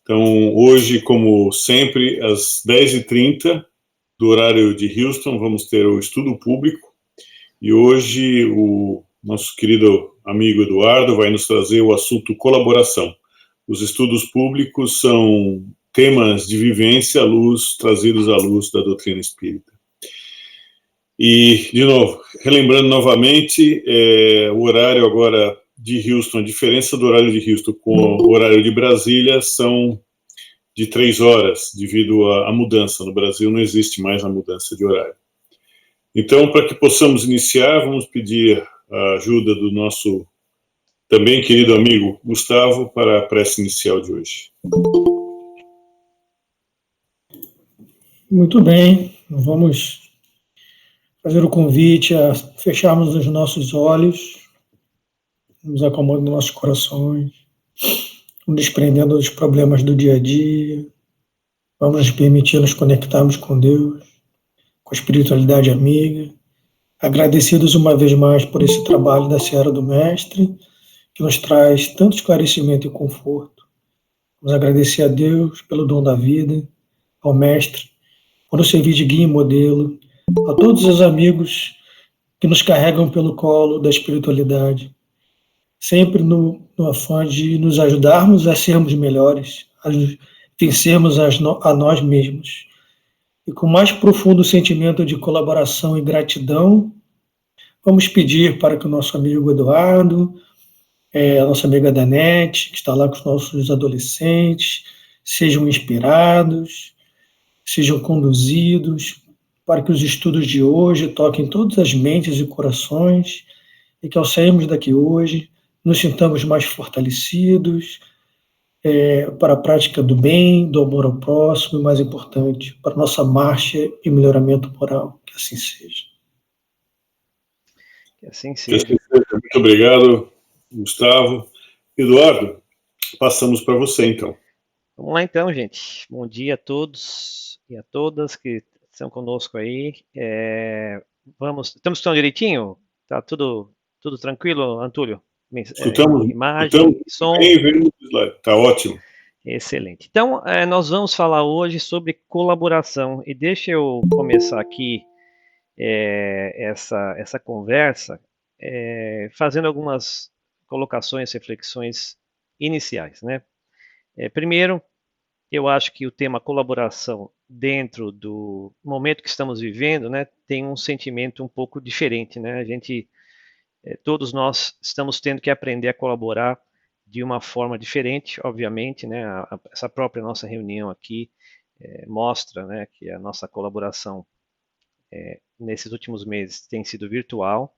Então, hoje, como sempre, às 10h30 do horário de Houston, vamos ter o estudo público. E hoje o nosso querido amigo Eduardo vai nos trazer o assunto colaboração. Os estudos públicos são temas de vivência à luz, trazidos à luz da doutrina espírita. E, de novo, relembrando novamente, o horário agora de Houston, a diferença do horário de Houston com o horário de Brasília são de 3 horas, devido à mudança. No Brasil não existe mais a mudança de horário. Então, para que possamos iniciar, vamos pedir a ajuda do nosso também querido amigo Gustavo para a prece inicial de hoje. Muito bem, vamos fazer o convite a fecharmos os nossos olhos, nos acalmando nossos corações, nos desprendendo dos problemas do dia a dia. Vamos nos permitir nos conectarmos com Deus, com a espiritualidade amiga, agradecidos uma vez mais por esse trabalho da Seara do Mestre, que nos traz tanto esclarecimento e conforto. Vamos agradecer a Deus pelo dom da vida, ao Mestre, por nos servir de guia e modelo, a todos os amigos que nos carregam pelo colo da espiritualidade, sempre no afã de nos ajudarmos a sermos melhores, a vencermos a nós mesmos. E com mais profundo sentimento de colaboração e gratidão, vamos pedir para que o nosso amigo Eduardo, a nossa amiga Danete, que está lá com os nossos adolescentes, sejam inspirados, sejam conduzidos, para que os estudos de hoje toquem todas as mentes e corações, e que ao sairmos daqui hoje, nos sintamos mais fortalecidos para a prática do bem, do amor ao próximo, e mais importante, para a nossa marcha e melhoramento moral. Que assim seja. Que assim seja. Muito obrigado, Gustavo. Eduardo, passamos para você, então. Vamos lá, então, gente. Bom dia a todos e a todas que estão conosco aí. Estamos escutando direitinho? Tá tudo tranquilo, Antúlio? Escutamos, imagem, som. Bem, vendo o slide. Tá ótimo. Excelente. Então, nós vamos falar hoje sobre colaboração. E deixa eu começar aqui essa conversa fazendo algumas colocações, reflexões iniciais, né? Primeiro, eu acho que o tema colaboração dentro do momento que estamos vivendo, né, tem um sentimento um pouco diferente, né? Todos nós estamos tendo que aprender a colaborar de uma forma diferente, obviamente, né? Essa própria nossa reunião aqui mostra, né, que a nossa colaboração nesses últimos meses tem sido virtual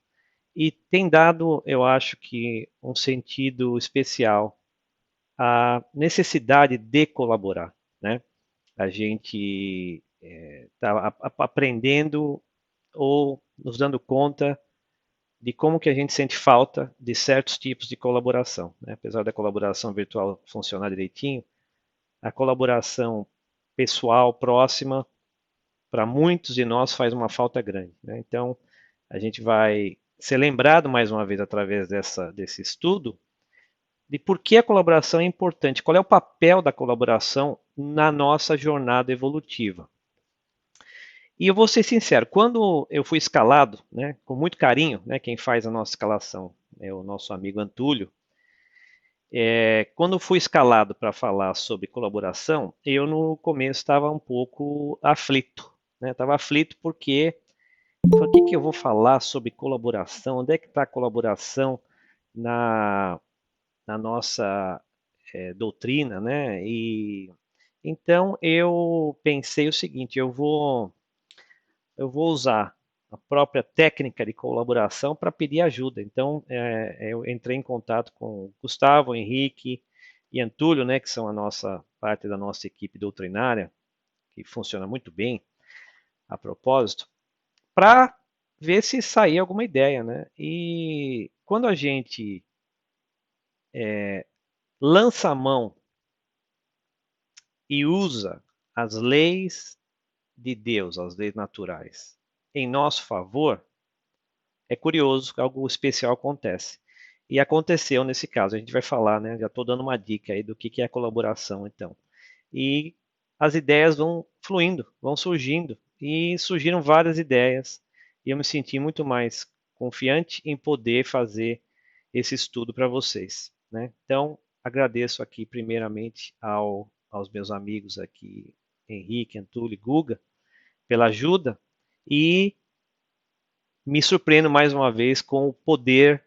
e tem dado, eu acho que, um sentido especial à necessidade de colaborar, né? A gente está aprendendo ou nos dando conta de como que a gente sente falta de certos tipos de colaboração, né? Apesar da colaboração virtual funcionar direitinho, a colaboração pessoal, próxima, para muitos de nós faz uma falta grande, né? Então, a gente vai ser lembrado mais uma vez através desse estudo de por que a colaboração é importante, qual é o papel da colaboração na nossa jornada evolutiva. E eu vou ser sincero, quando eu fui escalado, né, com muito carinho, né, quem faz a nossa escalação é o nosso amigo Antúlio, quando eu fui escalado para falar sobre colaboração, eu no começo estava um pouco aflito, né? Estava aflito porque o que eu vou falar sobre colaboração? Onde é que está a colaboração na nossa doutrina, né? E então eu pensei o seguinte: eu vou usar a própria técnica de colaboração para pedir ajuda. Então eu entrei em contato com o Gustavo, Henrique e Antúlio, né? Que são a nossa parte da nossa equipe doutrinária, que funciona muito bem a propósito, para ver se saía alguma ideia, né? E quando a gente lança a mão e usa as leis de Deus, as leis naturais, em nosso favor, é curioso que algo especial acontece. E aconteceu nesse caso, a gente vai falar, né? Já estou dando uma dica aí do que é colaboração, então. e as ideias vão fluindo, vão surgindo, e surgiram várias ideias, e eu me senti muito mais confiante em poder fazer esse estudo para vocês, né? Então, agradeço aqui primeiramente aos meus amigos aqui, Henrique, Antúlio e Guga, pela ajuda, e me surpreendo mais uma vez com o poder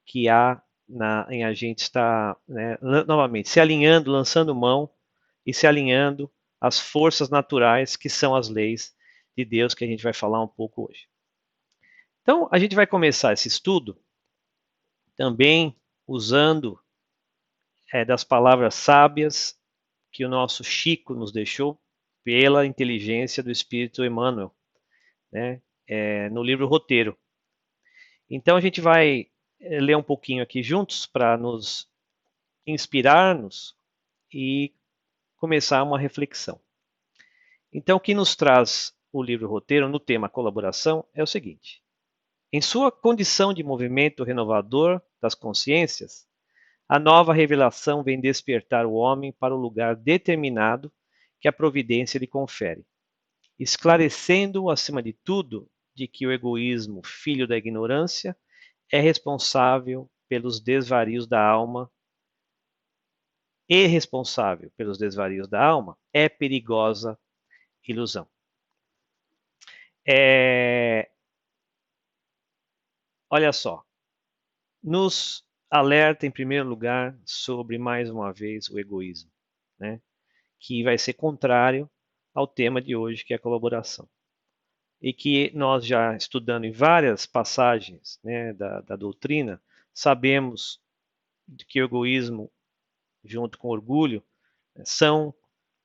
que há em a gente estar, né, novamente, se alinhando, lançando mão e se alinhando às forças naturais que são as leis de Deus, que a gente vai falar um pouco hoje. Então, a gente vai começar esse estudo também usando das palavras sábias que o nosso Chico nos deixou pela inteligência do Espírito Emmanuel, né, no livro Roteiro. Então, a gente vai ler um pouquinho aqui juntos para nos inspirar-nos e começar uma reflexão. Então, o que nos traz o livro Roteiro no tema colaboração é o seguinte: em sua condição de movimento renovador das consciências, a nova revelação vem despertar o homem para o lugar determinado que a providência lhe confere, esclarecendo-o, acima de tudo, de que o egoísmo, filho da ignorância, é responsável pelos desvarios da alma e responsável pelos desvarios da alma é perigosa ilusão. Olha só, nos alerta em primeiro lugar sobre, mais uma vez, o egoísmo, né? Que vai ser contrário ao tema de hoje, que é a colaboração. E que nós já estudando em várias passagens, né, da doutrina, sabemos que o egoísmo, junto com o orgulho, são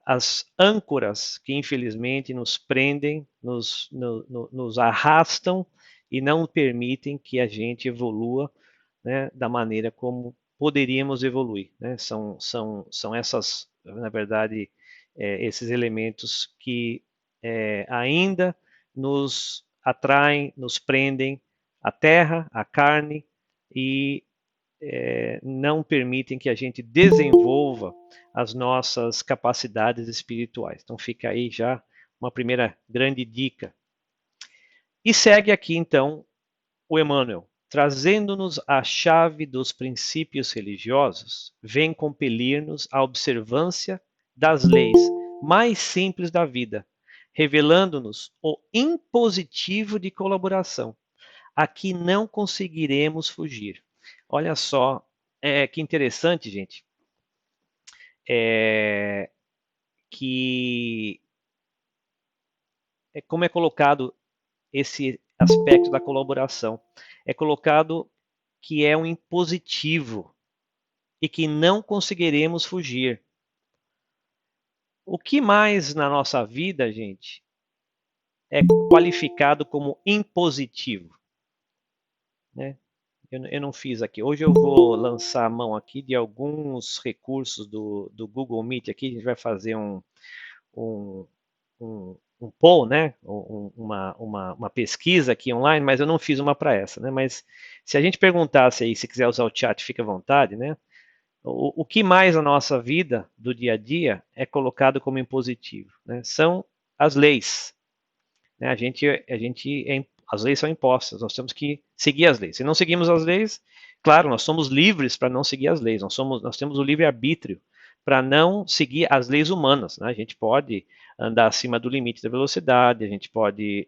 as âncoras que infelizmente nos prendem, nos arrastam e não permitem que a gente evolua, né, da maneira como poderíamos evoluir, né? São essas, na verdade, esses elementos que ainda nos atraem, nos prendem à terra, à carne e não permitem que a gente desenvolva as nossas capacidades espirituais. Então fica aí já uma primeira grande dica. E segue aqui então o Emmanuel, trazendo-nos a chave dos princípios religiosos, vem compelir-nos à observância das leis mais simples da vida, revelando-nos o impositivo de colaboração, a que não conseguiremos fugir. Olha só, que interessante, gente, que como é colocado esse aspecto da colaboração. É colocado que é um impositivo e que não conseguiremos fugir. O que mais na nossa vida, gente, é qualificado como impositivo, né? Eu não fiz aqui. Hoje eu vou lançar a mão aqui de alguns recursos do Google Meet aqui. A gente vai fazer um poll, né? Uma pesquisa aqui online, mas eu não fiz uma para essa, né? Mas se a gente perguntasse aí, se quiser usar o chat, fica à vontade, né? O que mais na nossa vida do dia a dia é colocado como impositivo, né? São as leis, né? As leis são impostas, nós temos que seguir as leis. Se não seguimos as leis, claro, nós somos livres para não seguir as leis, nós temos o livre-arbítrio para não seguir as leis humanas, né? A gente pode andar acima do limite da velocidade, a gente pode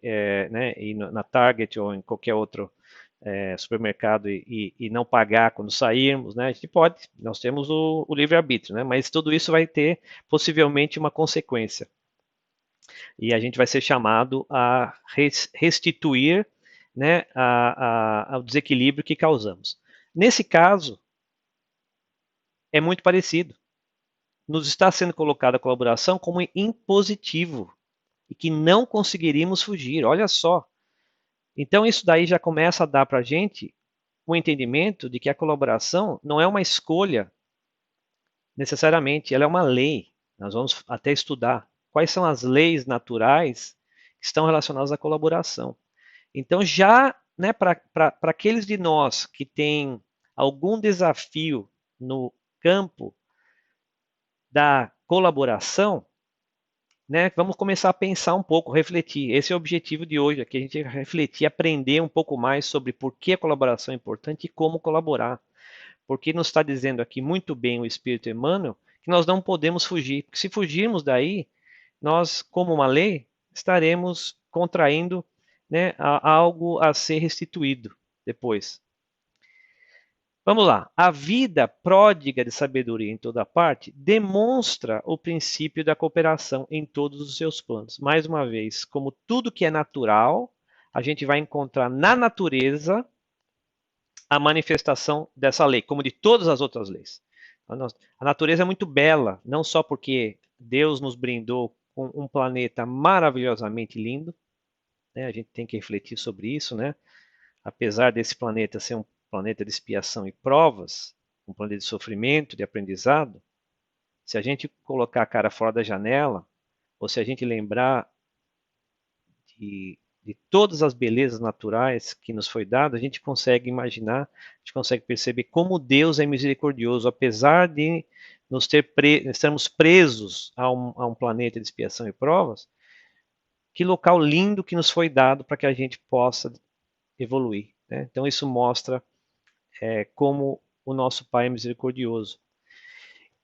né, ir na Target ou em qualquer outro supermercado e não pagar quando sairmos, né? A gente pode, nós temos o livre-arbítrio, né? Mas tudo isso vai ter possivelmente uma consequência. E a gente vai ser chamado a restituir, né, ao desequilíbrio que causamos. Nesse caso, é muito parecido. Nos está sendo colocada a colaboração como impositivo e que não conseguiríamos fugir. Olha só. Então, isso daí já começa a dar para a gente um entendimento de que a colaboração não é uma escolha necessariamente, ela é uma lei. Nós vamos até estudar quais são as leis naturais que estão relacionadas à colaboração. Então, já, né, para aqueles de nós que têm algum desafio no campo da colaboração, né, vamos começar a pensar um pouco, refletir. Esse é o objetivo de hoje, aqui a gente refletir, aprender um pouco mais sobre por que a colaboração é importante e como colaborar. Porque nos está dizendo aqui muito bem o Espírito Emmanuel que nós não podemos fugir. Porque se fugirmos daí, nós, como uma lei, estaremos contraindo, né, algo a ser restituído depois. Vamos lá. A vida pródiga de sabedoria em toda parte demonstra o princípio da cooperação em todos os seus planos. Mais uma vez, como tudo que é natural, a gente vai encontrar na natureza a manifestação dessa lei, como de todas as outras leis. A natureza é muito bela, não só porque Deus nos brindou com um planeta maravilhosamente lindo, né? A gente tem que refletir sobre isso, né? Apesar desse planeta ser um planeta de expiação e provas, um planeta de sofrimento, de aprendizado, se a gente colocar a cara fora da janela, ou se a gente lembrar de todas as belezas naturais que nos foi dado, a gente consegue imaginar, a gente consegue perceber como Deus é misericordioso, apesar de nos estarmos presos a um planeta de expiação e provas, que local lindo que nos foi dado para que a gente possa evoluir, né? Então isso mostra como o nosso Pai é misericordioso.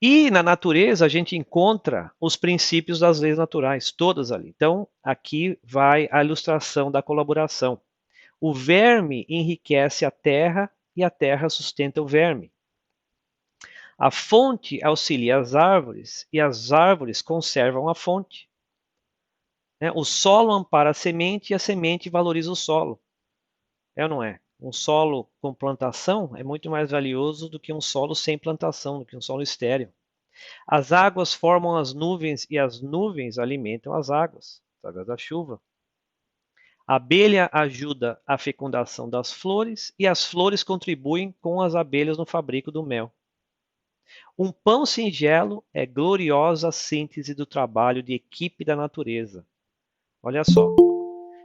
E na natureza a gente encontra os princípios das leis naturais, todas ali. Então, aqui vai a ilustração da colaboração. O verme enriquece a terra e a terra sustenta o verme. A fonte auxilia as árvores e as árvores conservam a fonte. O solo ampara a semente e a semente valoriza o solo. É ou não é? Um solo com plantação é muito mais valioso do que um solo sem plantação, do que um solo estéril. As águas formam as nuvens e as nuvens alimentam as águas, através da chuva. A abelha ajuda a fecundação das flores e as flores contribuem com as abelhas no fabrico do mel. Um pão singelo é gloriosa síntese do trabalho de equipe da natureza. Olha só.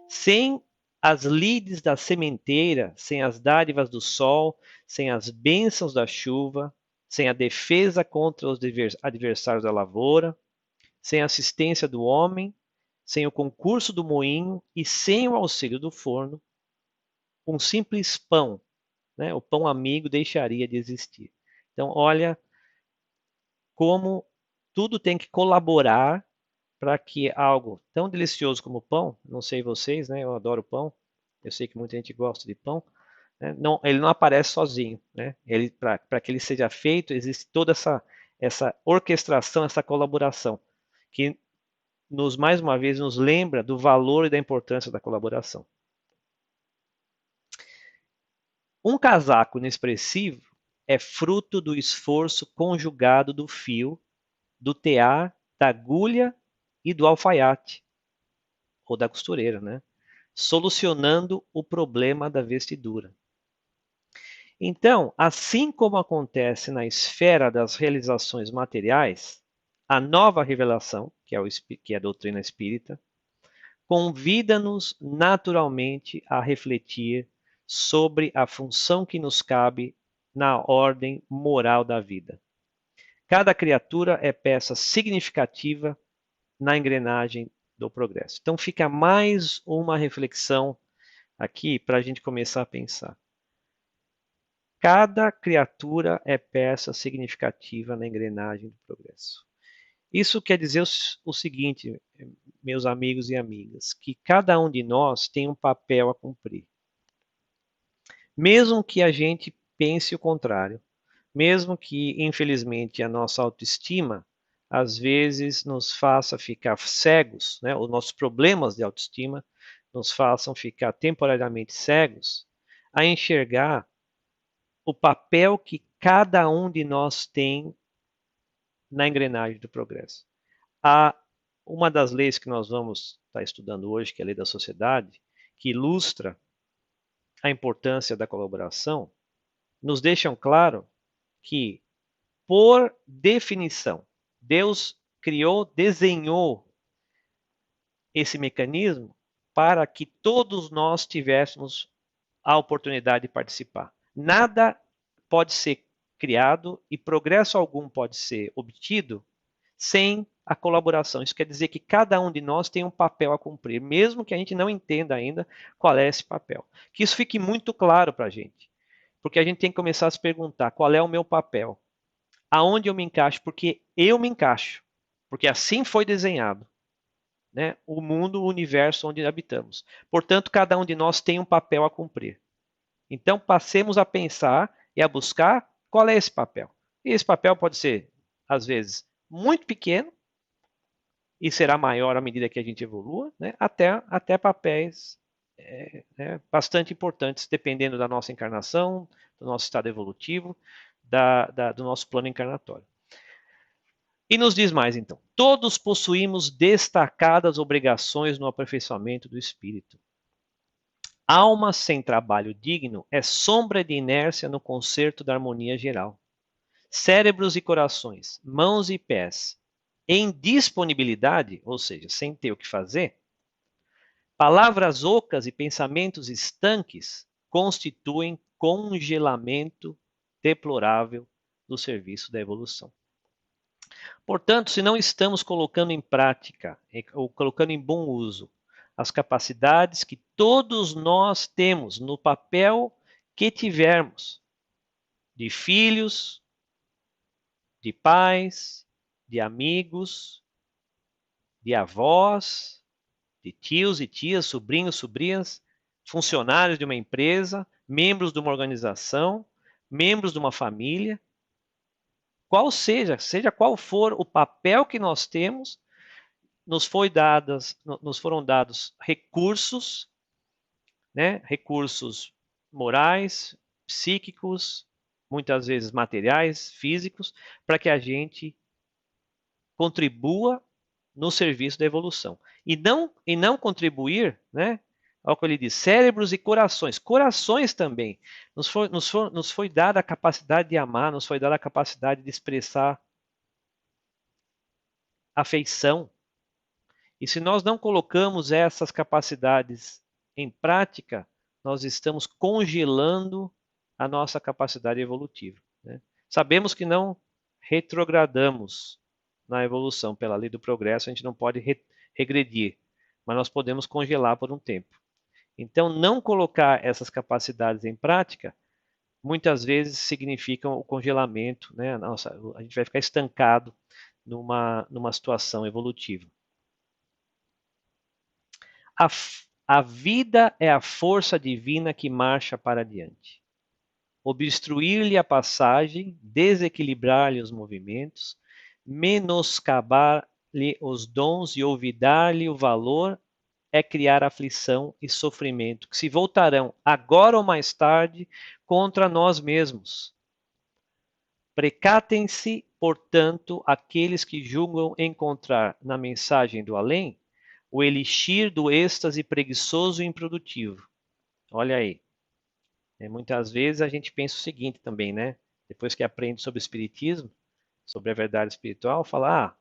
Sem as lides da sementeira, sem as dádivas do sol, sem as bênçãos da chuva, sem a defesa contra os adversários da lavoura, sem a assistência do homem, sem o concurso do moinho e sem o auxílio do forno, um simples pão, né, o pão amigo, deixaria de existir. Então, olha como tudo tem que colaborar para que algo tão delicioso como o pão, não sei vocês, né, eu adoro pão, eu sei que muita gente gosta de pão, né, não, ele não aparece sozinho, né? Para que ele seja feito, existe toda essa orquestração, essa colaboração, que mais uma vez, nos lembra do valor e da importância da colaboração. Um casaco inexpressivo é fruto do esforço conjugado do fio, do tear, da agulha e do alfaiate, ou da costureira, né? Solucionando o problema da vestidura. Então, assim como acontece na esfera das realizações materiais, a nova revelação, que é a doutrina espírita, convida-nos naturalmente a refletir sobre a função que nos cabe na ordem moral da vida. Cada criatura é peça significativa na engrenagem do progresso. Então fica mais uma reflexão aqui para a gente começar a pensar. Cada criatura é peça significativa na engrenagem do progresso. Isso quer dizer o seguinte, meus amigos e amigas, que cada um de nós tem um papel a cumprir. Mesmo que a gente pense o contrário, mesmo que, infelizmente, a nossa autoestima às vezes nos faça ficar cegos, né? Os nossos problemas de autoestima nos façam ficar temporariamente cegos a enxergar o papel que cada um de nós tem na engrenagem do progresso. Uma das leis que nós vamos estar estudando hoje, que é a lei da sociedade, que ilustra a importância da colaboração, nos deixam claro que, por definição, Deus desenhou esse mecanismo para que todos nós tivéssemos a oportunidade de participar. Nada pode ser criado e progresso algum pode ser obtido sem a colaboração. Isso quer dizer que cada um de nós tem um papel a cumprir, mesmo que a gente não entenda ainda qual é esse papel. Que isso fique muito claro para a gente, porque a gente tem que começar a se perguntar qual é o meu papel, aonde eu me encaixo, porque eu me encaixo, porque assim foi desenhado, né? O mundo, o universo onde habitamos. Portanto, cada um de nós tem um papel a cumprir. Então, passemos a pensar e a buscar qual é esse papel. E esse papel pode ser, às vezes, muito pequeno, e será maior à medida que a gente evolua, né? até papéis bastante importantes, dependendo da nossa encarnação, do nosso estado evolutivo, do nosso plano encarnatório. E nos diz mais, então: todos possuímos destacadas obrigações no aperfeiçoamento do espírito. Alma sem trabalho digno é sombra de inércia no concerto da harmonia geral. Cérebros e corações, mãos e pés, em disponibilidade, ou seja, sem ter o que fazer, palavras ocas e pensamentos estanques constituem congelamento deplorável do serviço da evolução. Portanto, se não estamos colocando em prática ou colocando em bom uso as capacidades que todos nós temos no papel que tivermos, de filhos, de pais, de amigos, de avós, de tios e tias, sobrinhos, sobrinhas, funcionários de uma empresa, membros de uma organização, membros de uma família, seja qual for o papel que nós temos, nos foram dados recursos, né? Recursos morais, psíquicos, muitas vezes materiais, físicos, para que a gente contribua no serviço da evolução. E não contribuir, né? Olha o que ele diz: cérebros e corações. Corações também. Nos foi dada a capacidade de amar, nos foi dada a capacidade de expressar afeição. E se nós não colocamos essas capacidades em prática, nós estamos congelando a nossa capacidade evolutiva, né? Sabemos que não retrogradamos na evolução pela lei do progresso, a gente não pode regredir, mas nós podemos congelar por um tempo. Então, não colocar essas capacidades em prática, muitas vezes significa o congelamento, né? A gente vai ficar estancado numa situação evolutiva. A vida é a força divina que marcha para adiante. Obstruir-lhe a passagem, desequilibrar-lhe os movimentos, menoscabar-lhe os dons e olvidar-lhe o valor é criar aflição e sofrimento, que se voltarão, agora ou mais tarde, contra nós mesmos. Precatem-se, portanto, aqueles que julgam encontrar na mensagem do além o elixir do êxtase preguiçoso e improdutivo. Olha aí. Muitas vezes a gente pensa o seguinte também, né? Depois que aprende sobre o espiritismo, sobre a verdade espiritual, fala: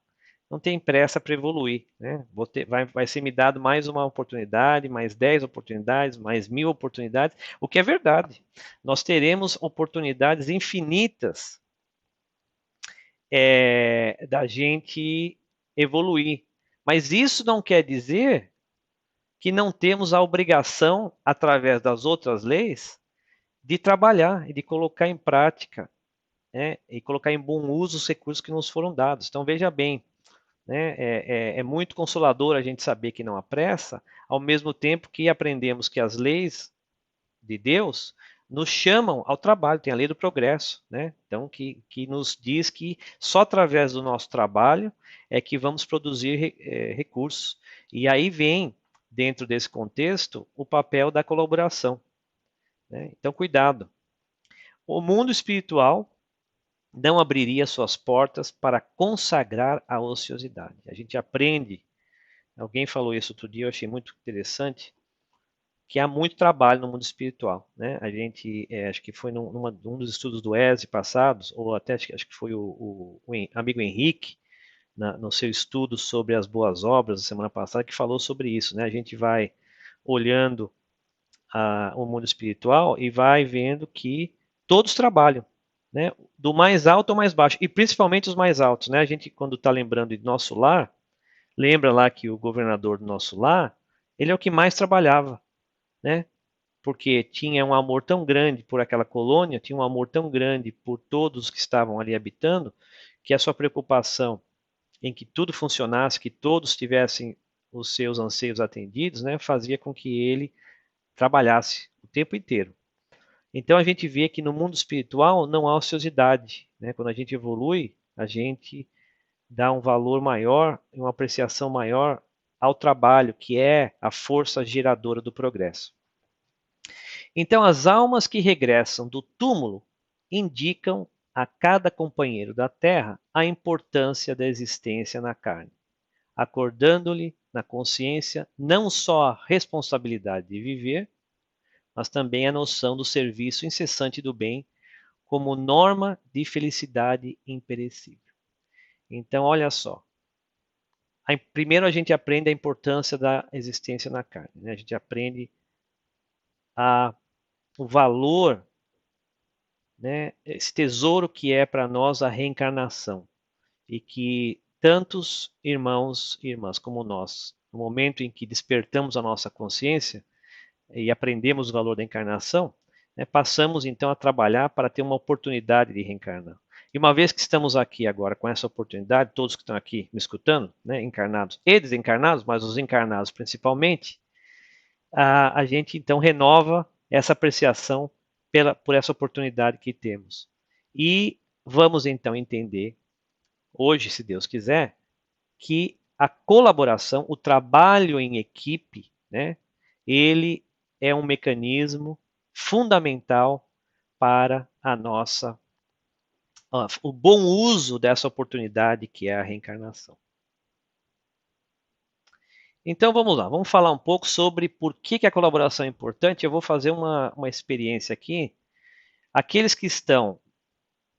não tem pressa para evoluir, né? Vai ser me dado mais uma oportunidade, mais 10 oportunidades, mais 1000 oportunidades, o que é verdade. Nós teremos oportunidades infinitas da gente evoluir. Mas isso não quer dizer que não temos a obrigação, através das outras leis, de trabalhar e de colocar em prática, né, e colocar em bom uso os recursos que nos foram dados. Então, veja bem, né, é muito consolador a gente saber que não há pressa, ao mesmo tempo que aprendemos que as leis de Deus nos chamam ao trabalho, tem a lei do progresso, né? Então, que nos diz que só através do nosso trabalho é que vamos produzir recursos. E aí vem, dentro desse contexto, o papel da colaboração, né? Então, cuidado. O mundo espiritual não abriria suas portas para consagrar a ociosidade. A gente aprende, alguém falou isso outro dia, eu achei muito interessante, que há muito trabalho no mundo espiritual, né? A gente, acho que foi num dos estudos do ESE passados, ou até acho que foi o amigo Henrique, no seu estudo sobre as boas obras da semana passada, que falou sobre isso, né? A gente vai olhando o mundo espiritual e vai vendo que todos trabalham, né, do mais alto ao mais baixo, e principalmente os mais altos, né? A gente, quando está lembrando de nosso lar, lembra lá que o governador do nosso lar, ele é o que mais trabalhava, né? Porque tinha um amor tão grande por aquela colônia, tinha um amor tão grande por todos que estavam ali habitando, que a sua preocupação em que tudo funcionasse, que todos tivessem os seus anseios atendidos, né, fazia com que ele trabalhasse o tempo inteiro. Então a gente vê que no mundo espiritual não há ociosidade, né? Quando a gente evolui, a gente dá um valor maior, uma apreciação maior ao trabalho, que é a força geradora do progresso. Então, as almas que regressam do túmulo indicam a cada companheiro da terra a importância da existência na carne, acordando-lhe na consciência não só a responsabilidade de viver, mas também a noção do serviço incessante do bem como norma de felicidade imperecível. Então, olha só. Primeiro, a gente aprende a importância da existência na carne. Né? A gente aprende o valor, né, esse tesouro que é para nós a reencarnação. E que tantos irmãos e irmãs como nós, no momento em que despertamos a nossa consciência e aprendemos o valor da encarnação, né, passamos então a trabalhar para ter uma oportunidade de reencarnar. E uma vez que estamos aqui agora com essa oportunidade, todos que estão aqui me escutando, né, encarnados e desencarnados, mas os encarnados principalmente, a gente então renova essa apreciação por essa oportunidade que temos. E vamos então entender, hoje, se Deus quiser, que a colaboração, o trabalho em equipe, né, ele é um mecanismo fundamental para o bom uso dessa oportunidade que é a reencarnação. Então vamos lá, vamos falar um pouco sobre por que a colaboração é importante. Eu vou fazer uma experiência aqui. Aqueles que estão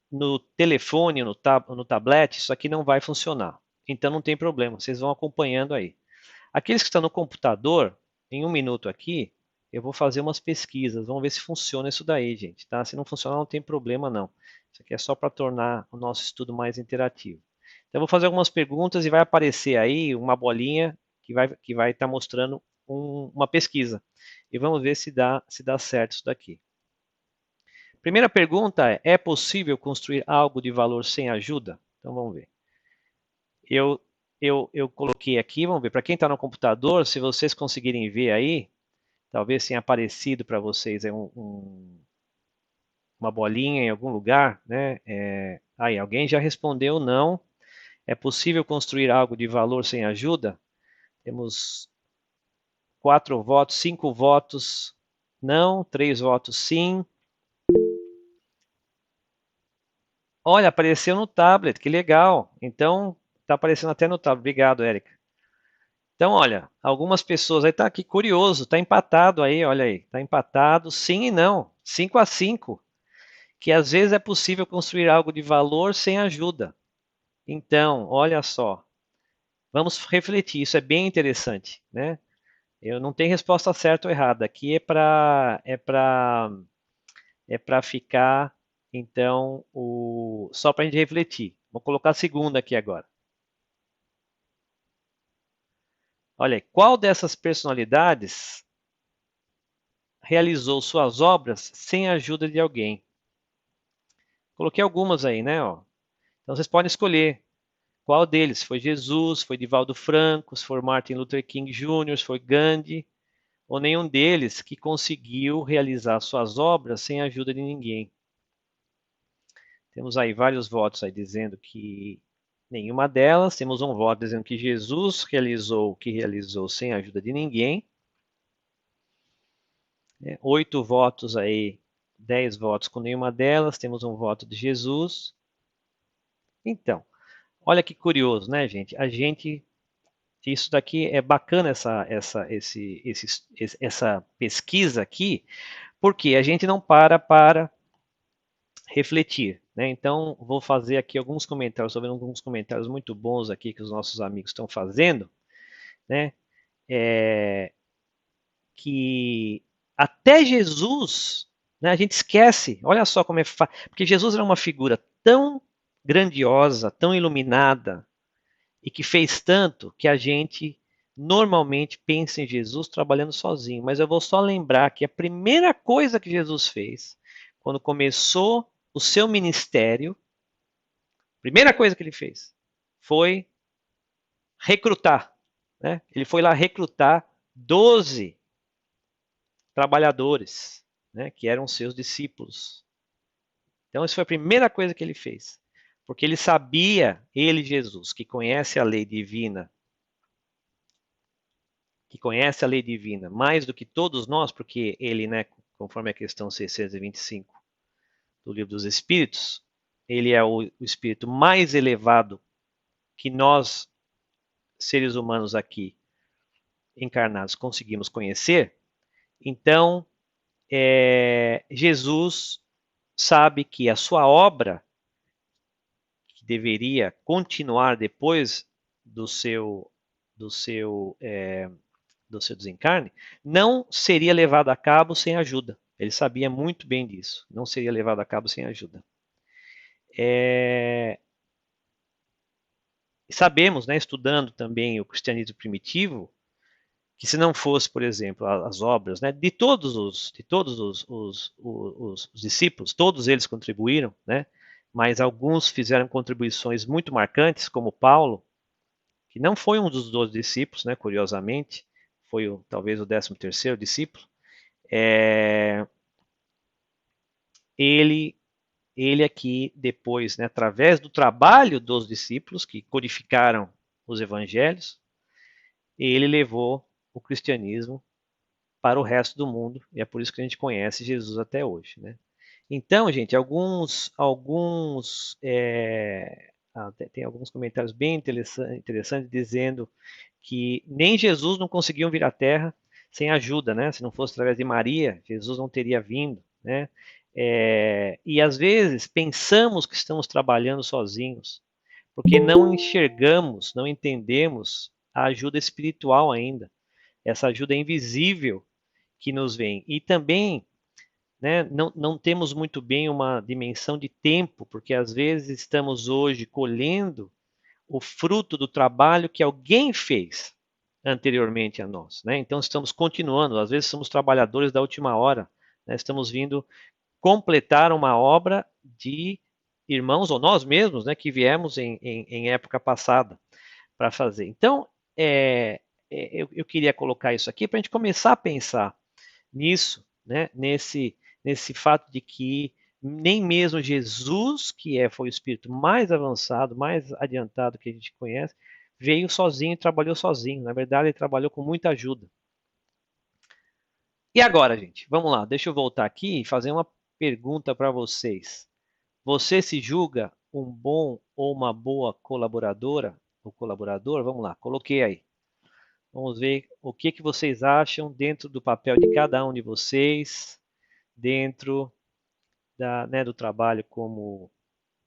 no telefone, no tablet, isso aqui não vai funcionar. Então não tem problema, vocês vão acompanhando aí. Aqueles que estão no computador, em 1 minuto aqui, eu vou fazer umas pesquisas. Vamos ver se funciona isso daí, gente. Tá? Se não funcionar, não tem problema não. Isso aqui é só para tornar o nosso estudo mais interativo. Então eu vou fazer algumas perguntas e vai aparecer aí uma bolinha que vai estar mostrando uma pesquisa. E vamos ver se dá certo isso daqui. Primeira pergunta é possível construir algo de valor sem ajuda? Então vamos ver. Eu coloquei aqui, vamos ver, para quem está no computador, se vocês conseguirem ver aí, talvez tenha aparecido para vocês uma bolinha em algum lugar, né? Aí, alguém já respondeu não. É possível construir algo de valor sem ajuda? Temos 4 votos, 5 votos não, 3 votos sim. Olha, apareceu no tablet, que legal. Então, está aparecendo até no tablet. Obrigado, Érica. Então, olha, algumas pessoas aí tá aqui curioso, tá empatado aí, olha aí, tá empatado, sim e não, 5-5, que às vezes é possível construir algo de valor sem ajuda. Então, olha só, vamos refletir, isso é bem interessante, né? Eu não tenho resposta certa ou errada, aqui é para ficar, então, só para a gente refletir. Vou colocar a segunda aqui agora. Olha aí, qual dessas personalidades realizou suas obras sem a ajuda de alguém? Coloquei algumas aí, né? Ó. Então vocês podem escolher qual deles. Foi Jesus, foi Divaldo Franco, se foi Martin Luther King Jr., se foi Gandhi, ou nenhum deles que conseguiu realizar suas obras sem a ajuda de ninguém. Temos aí vários votos aí dizendo que nenhuma delas. Temos um voto dizendo que Jesus realizou o que realizou sem a ajuda de ninguém. 8 votos aí, 10 votos com nenhuma delas. Temos um voto de Jesus. Então, olha que curioso, né, gente? Isso daqui é bacana essa pesquisa aqui, porque a gente não para refletir, né? Então, vou fazer aqui alguns comentários, estou vendo alguns comentários muito bons aqui que os nossos amigos estão fazendo, né? Que até Jesus Né? A gente esquece, olha só como é fácil. Porque Jesus era uma figura tão grandiosa, tão iluminada, e que fez tanto que a gente normalmente pensa em Jesus trabalhando sozinho. Mas eu vou só lembrar que a primeira coisa que Jesus fez, quando começou o seu ministério, a primeira coisa que ele fez foi recrutar. Né? Ele foi lá recrutar 12 trabalhadores, né, que eram seus discípulos. Então, isso foi a primeira coisa que ele fez. Porque ele sabia, ele, Jesus, que conhece a lei divina, mais do que todos nós, porque ele, né, conforme a questão 625 do Livro dos Espíritos, ele é o espírito mais elevado que nós, seres humanos aqui encarnados, conseguimos conhecer. Então, Jesus sabe que a sua obra, que deveria continuar depois do seu desencarne, não seria levado a cabo sem ajuda. Ele sabia muito bem disso. Não seria levado a cabo sem ajuda. Sabemos, né, estudando também o cristianismo primitivo, que se não fosse, por exemplo, as obras, né, de todos os discípulos, todos eles contribuíram, né, mas alguns fizeram contribuições muito marcantes, como Paulo, que não foi um dos 12 discípulos, né, curiosamente, foi talvez o 13º discípulo. Ele aqui depois, né, através do trabalho dos discípulos que codificaram os evangelhos, ele levou o cristianismo para o resto do mundo, e é por isso que a gente conhece Jesus até hoje, né? Então, gente, tem alguns comentários bem interessantes dizendo que nem Jesus não conseguiu vir à Terra sem ajuda, né? Se não fosse através de Maria, Jesus não teria vindo, né? E às vezes pensamos que estamos trabalhando sozinhos, porque não enxergamos, não entendemos a ajuda espiritual ainda, essa ajuda invisível que nos vem. E também, né, não temos muito bem uma dimensão de tempo, porque às vezes estamos hoje colhendo o fruto do trabalho que alguém fez anteriormente a nós, né? Então estamos continuando, às vezes somos trabalhadores da última hora, né? Estamos vindo completar uma obra de irmãos ou nós mesmos, né, que viemos em época passada para fazer. Então, eu queria colocar isso aqui para a gente começar a pensar nisso, né, nesse fato de que nem mesmo Jesus, foi o espírito mais avançado, mais adiantado que a gente conhece, veio sozinho e trabalhou sozinho. Na verdade, ele trabalhou com muita ajuda. E agora, gente, vamos lá, deixa eu voltar aqui e fazer uma pergunta para vocês. Você se julga um bom ou uma boa colaboradora ou colaborador? Vamos lá, coloquei aí. Vamos ver o que vocês acham dentro do papel de cada um de vocês, dentro do trabalho como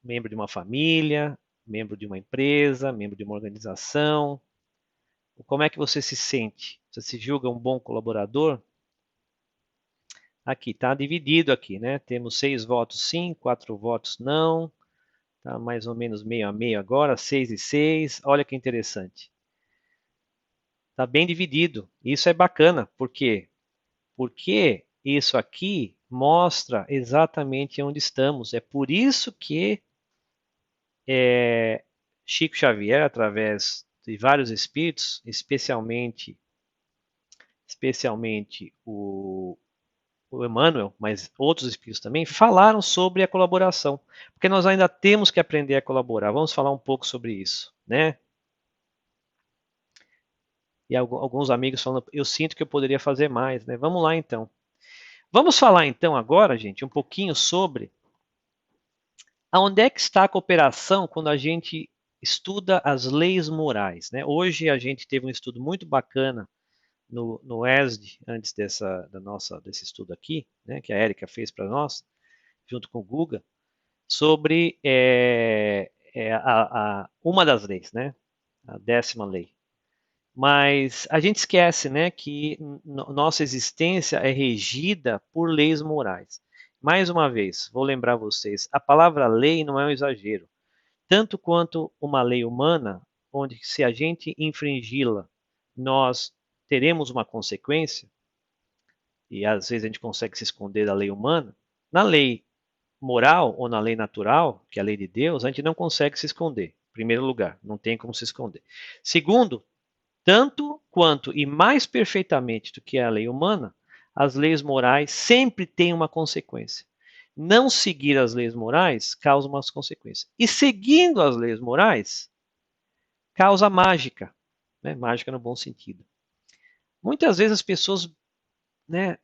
membro de uma família, membro de uma empresa, membro de uma organização. Como é que você se sente? Você se julga um bom colaborador? Aqui, está dividido aqui, né? Temos 6 votos sim, 4 votos não. Tá mais ou menos meio a meio agora, 6 e 6. Olha que interessante. Está bem dividido. Isso é bacana. Por quê? Porque isso aqui mostra exatamente onde estamos. É por isso que Chico Xavier, através de vários espíritos, especialmente o Emmanuel, mas outros espíritos também, falaram sobre a colaboração. Porque nós ainda temos que aprender a colaborar. Vamos falar um pouco sobre isso, né? E alguns amigos falando, eu sinto que eu poderia fazer mais, né? Vamos lá então. Vamos falar então agora, gente, um pouquinho sobre aonde é que está a cooperação quando a gente estuda as leis morais, né? Hoje a gente teve um estudo muito bacana no ESD, antes desse estudo aqui, né, que a Érica fez para nós, junto com o Guga, sobre uma das leis, né? A 10ª lei. Mas a gente esquece, né, que nossa existência é regida por leis morais. mais uma vez, vou lembrar vocês, a palavra lei não é um exagero. Tanto quanto uma lei humana, onde se a gente infringi-la, nós teremos uma consequência, e às vezes a gente consegue se esconder da lei humana, na lei moral ou na lei natural, que é a lei de Deus, a gente não consegue se esconder. Em primeiro lugar, não tem como se esconder. Segundo, tanto quanto e mais perfeitamente do que a lei humana, as leis morais sempre têm uma consequência. Não seguir as leis morais causa umas consequências. E seguindo as leis morais, causa mágica, né? Mágica no bom sentido. Muitas vezes as pessoas, né,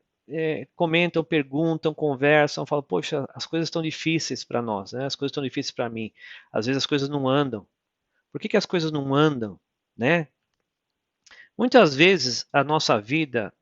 comentam, perguntam, conversam, falam, poxa, as coisas estão difíceis para nós, né? As coisas estão difíceis para mim. Às vezes as coisas não andam. Por que as coisas não andam, né? Muitas vezes a nossa vida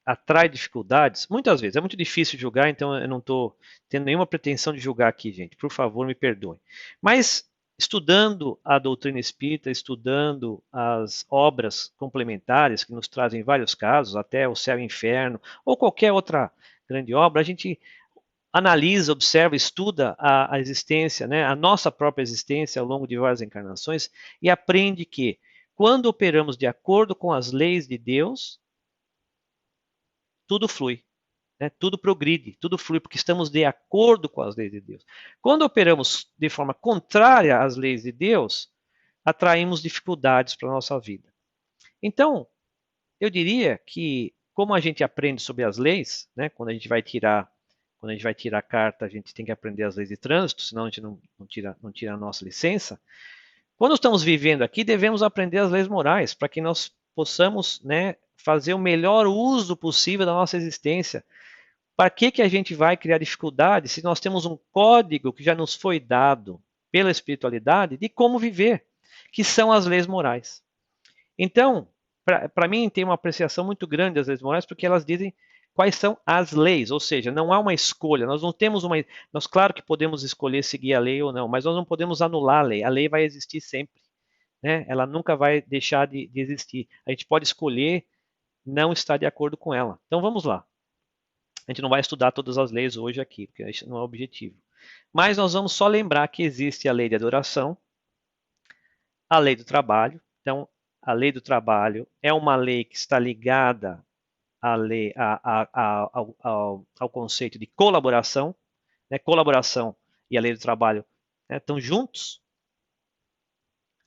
atrai dificuldades, muitas vezes, é muito difícil julgar, então eu não estou tendo nenhuma pretensão de julgar aqui, gente, por favor, me perdoem. Mas estudando a doutrina espírita, estudando as obras complementares que nos trazem vários casos, até o Céu e o Inferno, ou qualquer outra grande obra, a gente analisa, observa, estuda a existência, né, a nossa própria existência ao longo de várias encarnações e aprende que quando operamos de acordo com as leis de Deus, tudo flui, né? Tudo progride, tudo flui, porque estamos de acordo com as leis de Deus. Quando operamos de forma contrária às leis de Deus, atraímos dificuldades para a nossa vida. Então, eu diria que, como a gente aprende sobre as leis, né, quando a gente vai tirar a carta, a gente tem que aprender as leis de trânsito, senão a gente não tira a nossa licença. Quando estamos vivendo aqui, devemos aprender as leis morais, para que nós possamos, né, fazer o melhor uso possível da nossa existência. Para que a gente vai criar dificuldade se nós temos um código que já nos foi dado pela espiritualidade de como viver, que são as leis morais. Então, para mim, tem uma apreciação muito grande das leis morais, porque elas dizem quais são as leis, ou seja, não há uma escolha, nós não temos uma. Nós, claro que podemos escolher seguir a lei ou não, mas nós não podemos anular a lei vai existir sempre, né? Ela nunca vai deixar de existir. A gente pode escolher não estar de acordo com ela. Então vamos lá. A gente não vai estudar todas as leis hoje aqui, porque isso não é o objetivo. Mas nós vamos só lembrar que existe a lei de adoração, a lei do trabalho. Então, a lei do trabalho é uma lei que está ligada à lei, ao conceito de colaboração. Né? Colaboração e a lei do trabalho, né, estão juntos.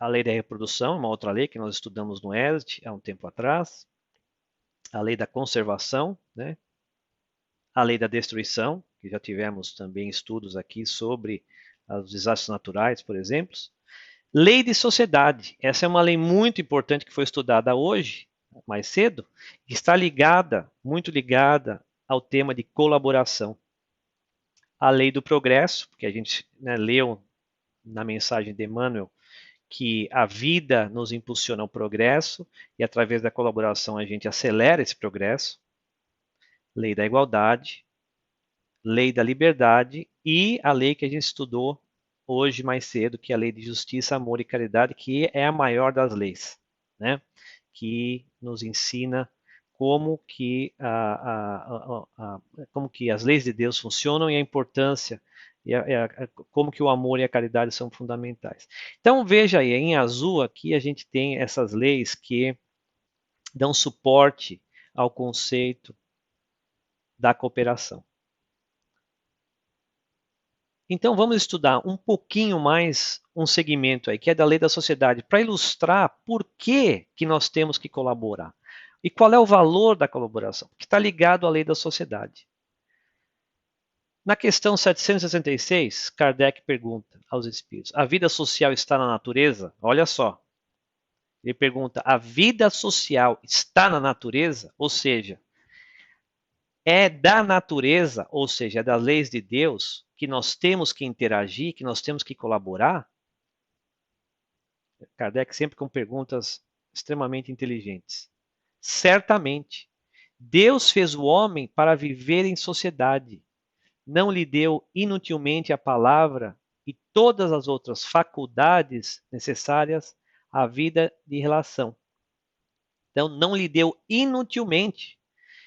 A lei da reprodução, uma outra lei que nós estudamos no ESD há um tempo atrás. A lei da conservação, né? A lei da destruição, que já tivemos também estudos aqui sobre os desastres naturais, por exemplo. Lei de sociedade, essa é uma lei muito importante que foi estudada hoje, mais cedo, que está ligada, muito ligada ao tema de colaboração. A lei do progresso, porque a gente, né, leu na mensagem de Emmanuel que a vida nos impulsiona ao progresso e através da colaboração a gente acelera esse progresso. Lei da igualdade, lei da liberdade e a lei que a gente estudou hoje mais cedo, que é a lei de justiça, amor e caridade, que é a maior das leis, né? Que nos ensina como que, como que as leis de Deus funcionam e a importância, como que o amor e a caridade são fundamentais. Então veja aí, em azul aqui a gente tem essas leis que dão suporte ao conceito da cooperação. Então vamos estudar um pouquinho mais um segmento aí, que é da lei da sociedade, para ilustrar por que nós temos que colaborar. E qual é o valor da colaboração, que está ligado à lei da sociedade. Na questão 766, Kardec pergunta aos espíritos, a vida social está na natureza? Olha só, ele pergunta, a vida social está na natureza? Ou seja, é da natureza, ou seja, é das leis de Deus, que nós temos que interagir, que nós temos que colaborar? Kardec sempre com perguntas extremamente inteligentes. Certamente, Deus fez o homem para viver em sociedade. Não lhe deu inutilmente a palavra e todas as outras faculdades necessárias à vida de relação. Então, não lhe deu inutilmente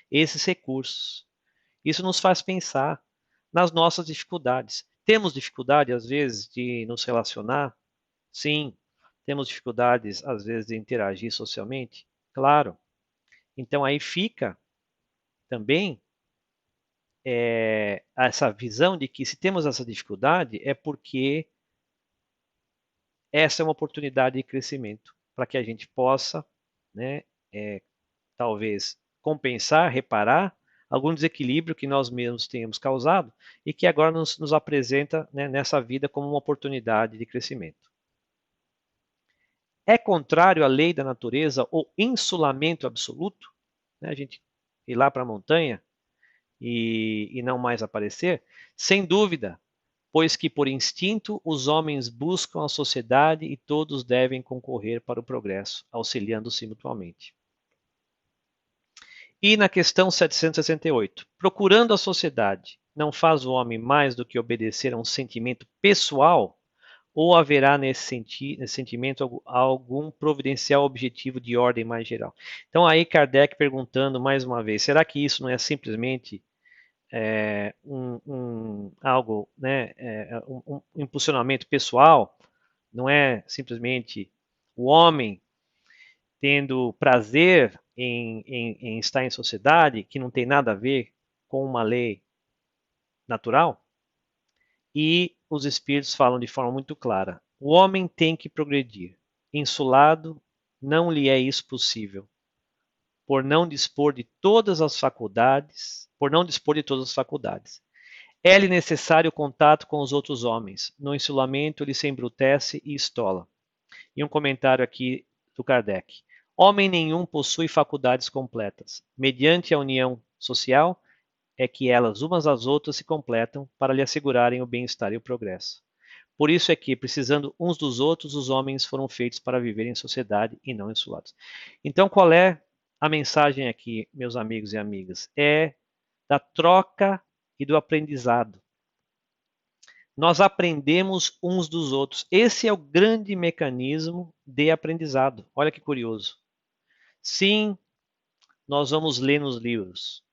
esses recursos. Isso nos faz pensar. nas nossas dificuldades. Temos dificuldade, às vezes, de nos relacionar? Sim. Temos dificuldades, às vezes, de interagir socialmente? Claro. Então, aí fica também essa visão de que se temos essa dificuldade é porque essa é uma oportunidade de crescimento para que a gente possa, né, talvez compensar, reparar algum desequilíbrio que nós mesmos tenhamos causado e que agora nos apresenta, né, nessa vida como uma oportunidade de crescimento. É contrário à lei da natureza o insulamento absoluto? Né, a gente ir lá para a montanha e não mais aparecer? Sem dúvida, pois que por instinto os homens buscam a sociedade e todos devem concorrer para o progresso, auxiliando-se mutuamente. E na questão 768, procurando a sociedade, não faz o homem mais do que obedecer a um sentimento pessoal? Ou haverá nesse sentimento algum providencial objetivo de ordem mais geral? Então aí Kardec perguntando mais uma vez, será que isso não é simplesmente algo, né, um impulsionamento pessoal? Não é simplesmente o homem tendo prazer em estar em sociedade, que não tem nada a ver com uma lei natural? E os espíritos falam de forma muito clara: o homem tem que progredir. Insulado, não lhe é isso possível, por não dispor de todas as faculdades, É-lhe necessário o contato com os outros homens. No insulamento, ele se embrutece e estola. E um comentário aqui do Kardec. Homem nenhum possui faculdades completas. Mediante a união social, é que elas umas às outras se completam para lhe assegurarem o bem-estar e o progresso. Por isso é que, precisando uns dos outros, os homens foram feitos para viver em sociedade e não insulados. Então, qual é a mensagem aqui, meus amigos e amigas? É da troca e do aprendizado. Nós aprendemos uns dos outros. Esse é o grande mecanismo de aprendizado. Olha que curioso. Sim, nós vamos ler nos livros,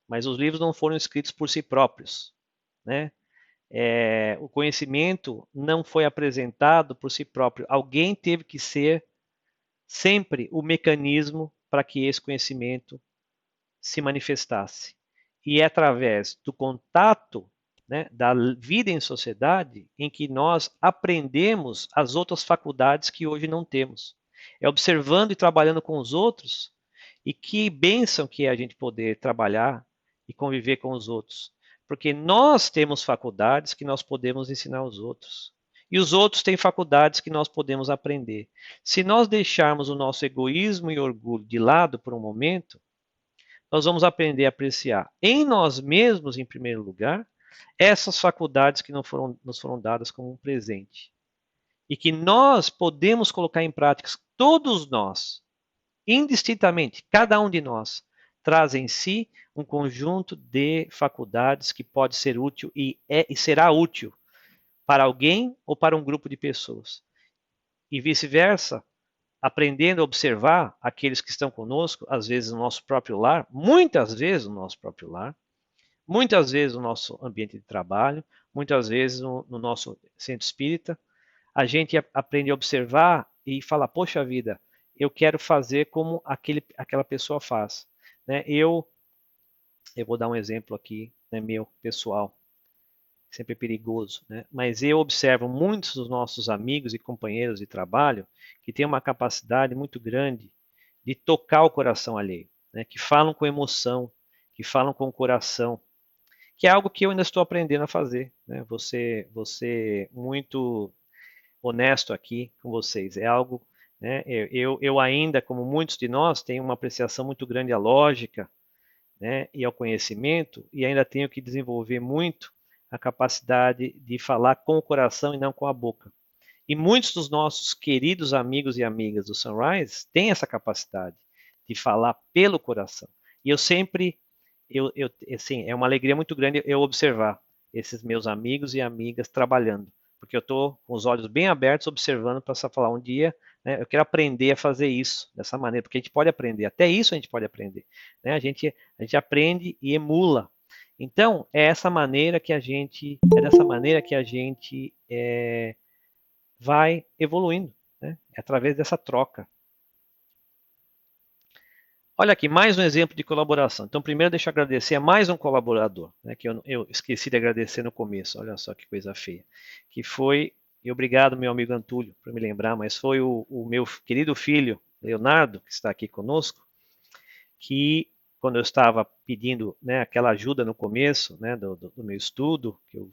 mas os livros não foram escritos por si próprios, né? O conhecimento não foi apresentado por si próprio. Alguém teve que ser sempre o mecanismo para que esse conhecimento se manifestasse. E é através do contato, né, da vida em sociedade em que nós aprendemos as outras faculdades que hoje não temos. É observando e trabalhando com os outros, e que bênção que é a gente poder trabalhar e conviver com os outros. Porque nós temos faculdades que nós podemos ensinar aos outros. E os outros têm faculdades que nós podemos aprender. Se nós deixarmos o nosso egoísmo e orgulho de lado por um momento, nós vamos aprender a apreciar em nós mesmos, em primeiro lugar, essas faculdades que nos foram dadas como um presente. E que nós podemos colocar em prática, todos nós, indistintamente, cada um de nós, traz em si um conjunto de faculdades que pode ser útil e será útil para alguém ou para um grupo de pessoas. E vice-versa, aprendendo a observar aqueles que estão conosco, às vezes no nosso próprio lar, muitas vezes no nosso próprio lar, muitas vezes no nosso ambiente de trabalho, muitas vezes no nosso centro espírita, a gente aprende a observar e falar, poxa vida, eu quero fazer como aquela pessoa faz. Né? Eu vou dar um exemplo aqui, né, meu, pessoal, sempre é perigoso, né? Mas eu observo muitos dos nossos amigos e companheiros de trabalho que têm uma capacidade muito grande de tocar o coração alheio, né? Que falam com emoção, que falam com o coração, que é algo que eu ainda estou aprendendo a fazer, né? Você muito honesto aqui com vocês, é algo, né? Eu ainda, como muitos de nós, tenho uma apreciação muito grande à lógica, né? E ao conhecimento, e ainda tenho que desenvolver muito a capacidade de falar com o coração e não com a boca. E muitos dos nossos queridos amigos e amigas do Sunrise têm essa capacidade de falar pelo coração. E eu sempre, assim, é uma alegria muito grande eu observar esses meus amigos e amigas trabalhando, porque eu estou com os olhos bem abertos observando para falar um dia, né, eu quero aprender a fazer isso dessa maneira, porque a gente pode aprender, até isso a gente pode aprender. Né, a gente aprende e emula. Então, é dessa maneira que a gente vai evoluindo, né? É através dessa troca. Olha aqui, mais um exemplo de colaboração. Então, primeiro deixa eu agradecer a mais um colaborador, né, que eu esqueci de agradecer no começo. Olha só que coisa feia. Que foi, e obrigado, meu amigo Antúlio, por me lembrar, mas foi o meu querido filho, Leonardo, que está aqui conosco, que quando eu estava pedindo, né, aquela ajuda no começo, né, do meu estudo, que eu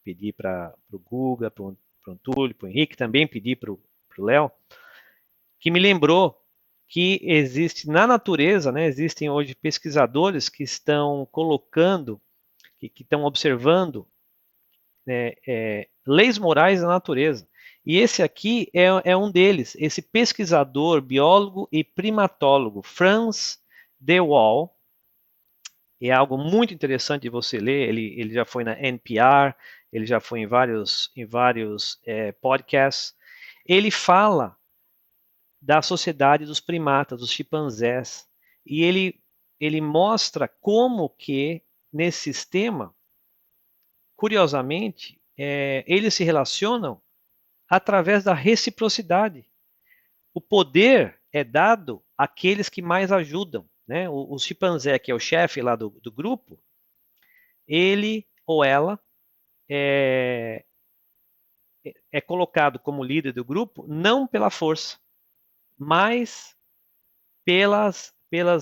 pedi para o Guga, para o Antúlio, para o Henrique, também pedi para o Léo, que me lembrou que existe na natureza, né, existem hoje pesquisadores que estão colocando, que estão observando leis morais da natureza. E esse aqui é um deles, esse pesquisador, biólogo e primatólogo, Franz de Waal. É algo muito interessante de você ler. Ele já foi na NPR, ele já foi em vários podcasts. Ele fala da sociedade dos primatas, dos chimpanzés. E ele mostra como que, nesse sistema, curiosamente, eles se relacionam através da reciprocidade. O poder é dado àqueles que mais ajudam. Né? O chimpanzé, que é o chefe lá do grupo, ele ou ela é colocado como líder do grupo não pela força, mas pelas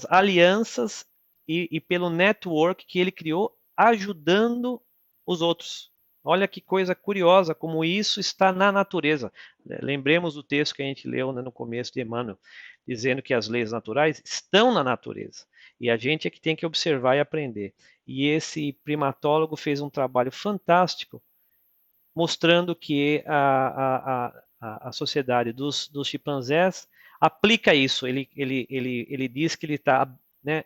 alianças e pelo network que ele criou ajudando os outros. Olha que coisa curiosa, como isso está na natureza. Lembremos do texto que a gente leu, né, no começo de Emmanuel, dizendo que as leis naturais estão na natureza. E a gente é que tem que observar e aprender. E esse primatólogo fez um trabalho fantástico, mostrando que a sociedade dos chimpanzés aplica isso. Ele diz que ele está, né,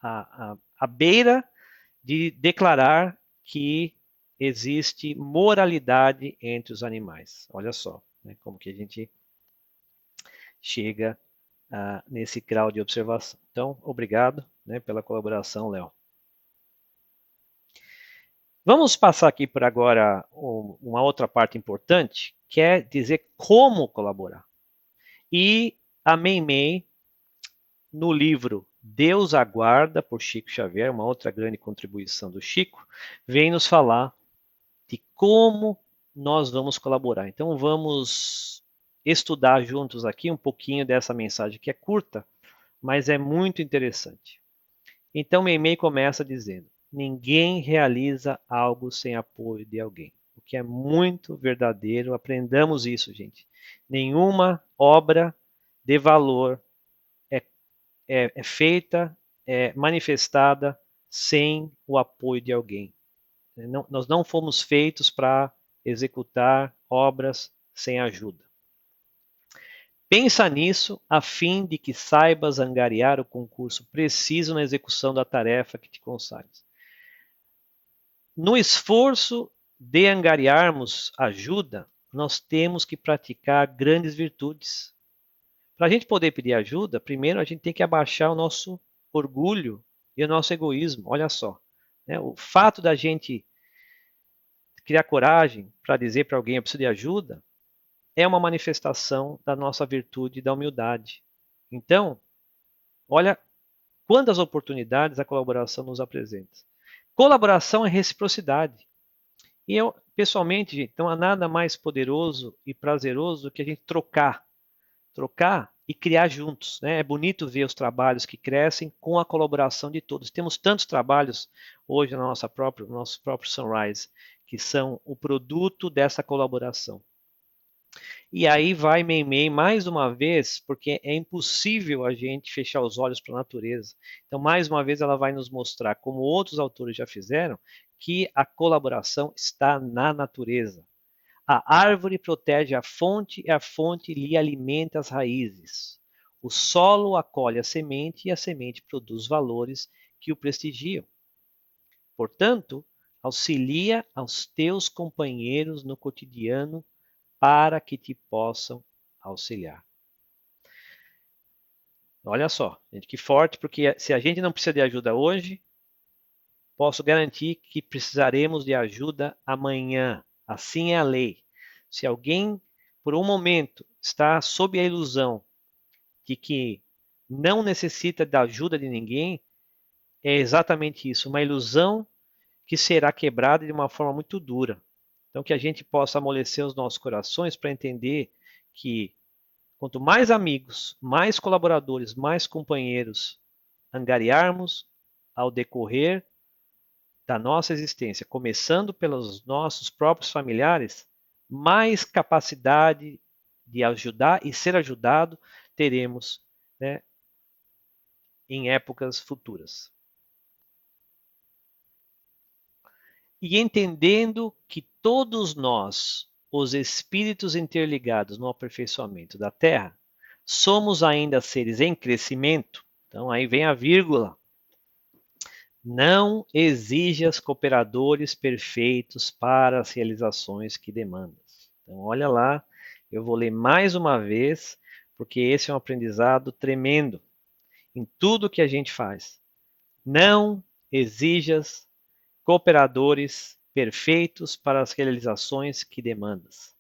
à beira de declarar que existe moralidade entre os animais. Olha só, né, como que a gente chega nesse grau de observação. Então, obrigado, né, pela colaboração, Léo. Vamos passar aqui por agora uma outra parte importante, que é dizer como colaborar. E a Meimei, no livro Deus Aguarda, por Chico Xavier, uma outra grande contribuição do Chico, vem nos falar de como nós vamos colaborar. Então vamos estudar juntos aqui um pouquinho dessa mensagem que é curta, mas é muito interessante. Então Meimei começa dizendo: ninguém realiza algo sem apoio de alguém. O que é muito verdadeiro, aprendamos isso, gente. Nenhuma obra de valor é feita, manifestada sem o apoio de alguém. Nós não fomos feitos para executar obras sem ajuda. Pensa nisso a fim de que saibas angariar o concurso preciso na execução da tarefa que te consagres. No esforço de angariarmos ajuda, nós temos que praticar grandes virtudes. Para a gente poder pedir ajuda, primeiro a gente tem que abaixar o nosso orgulho e o nosso egoísmo. Olha só, né? O fato da gente criar coragem para dizer para alguém eu preciso de ajuda é uma manifestação da nossa virtude e da humildade. Então, olha quantas oportunidades a colaboração nos apresenta. Colaboração é reciprocidade. E eu, pessoalmente, gente, não há nada mais poderoso e prazeroso do que a gente trocar e criar juntos. Né? É bonito ver os trabalhos que crescem com a colaboração de todos. Temos tantos trabalhos hoje no nosso próprio Sunrise, que são o produto dessa colaboração. E aí vai Meimei mais uma vez, porque é impossível a gente fechar os olhos para a natureza. Então, mais uma vez, ela vai nos mostrar, como outros autores já fizeram, que a colaboração está na natureza. A árvore protege a fonte e a fonte lhe alimenta as raízes. O solo acolhe a semente e a semente produz valores que o prestigiam. Portanto, auxilia aos teus companheiros no cotidiano para que te possam auxiliar. Olha só, gente, que forte, porque se a gente não precisa de ajuda hoje, posso garantir que precisaremos de ajuda amanhã. Assim é a lei. Se alguém, por um momento, está sob a ilusão de que não necessita da ajuda de ninguém, é exatamente isso, uma ilusão que será quebrada de uma forma muito dura. Então, que a gente possa amolecer os nossos corações para entender que quanto mais amigos, mais colaboradores, mais companheiros angariarmos ao decorrer da nossa existência, começando pelos nossos próprios familiares, mais capacidade de ajudar e ser ajudado teremos, né, em épocas futuras. E entendendo que todos nós, os espíritos interligados no aperfeiçoamento da Terra, somos ainda seres em crescimento. Então aí vem a vírgula. Não exijas cooperadores perfeitos para as realizações que demandas. Então olha lá, eu vou ler mais uma vez, porque esse é um aprendizado tremendo em tudo que a gente faz. Não exijas cooperadores perfeitos para as realizações que demandas.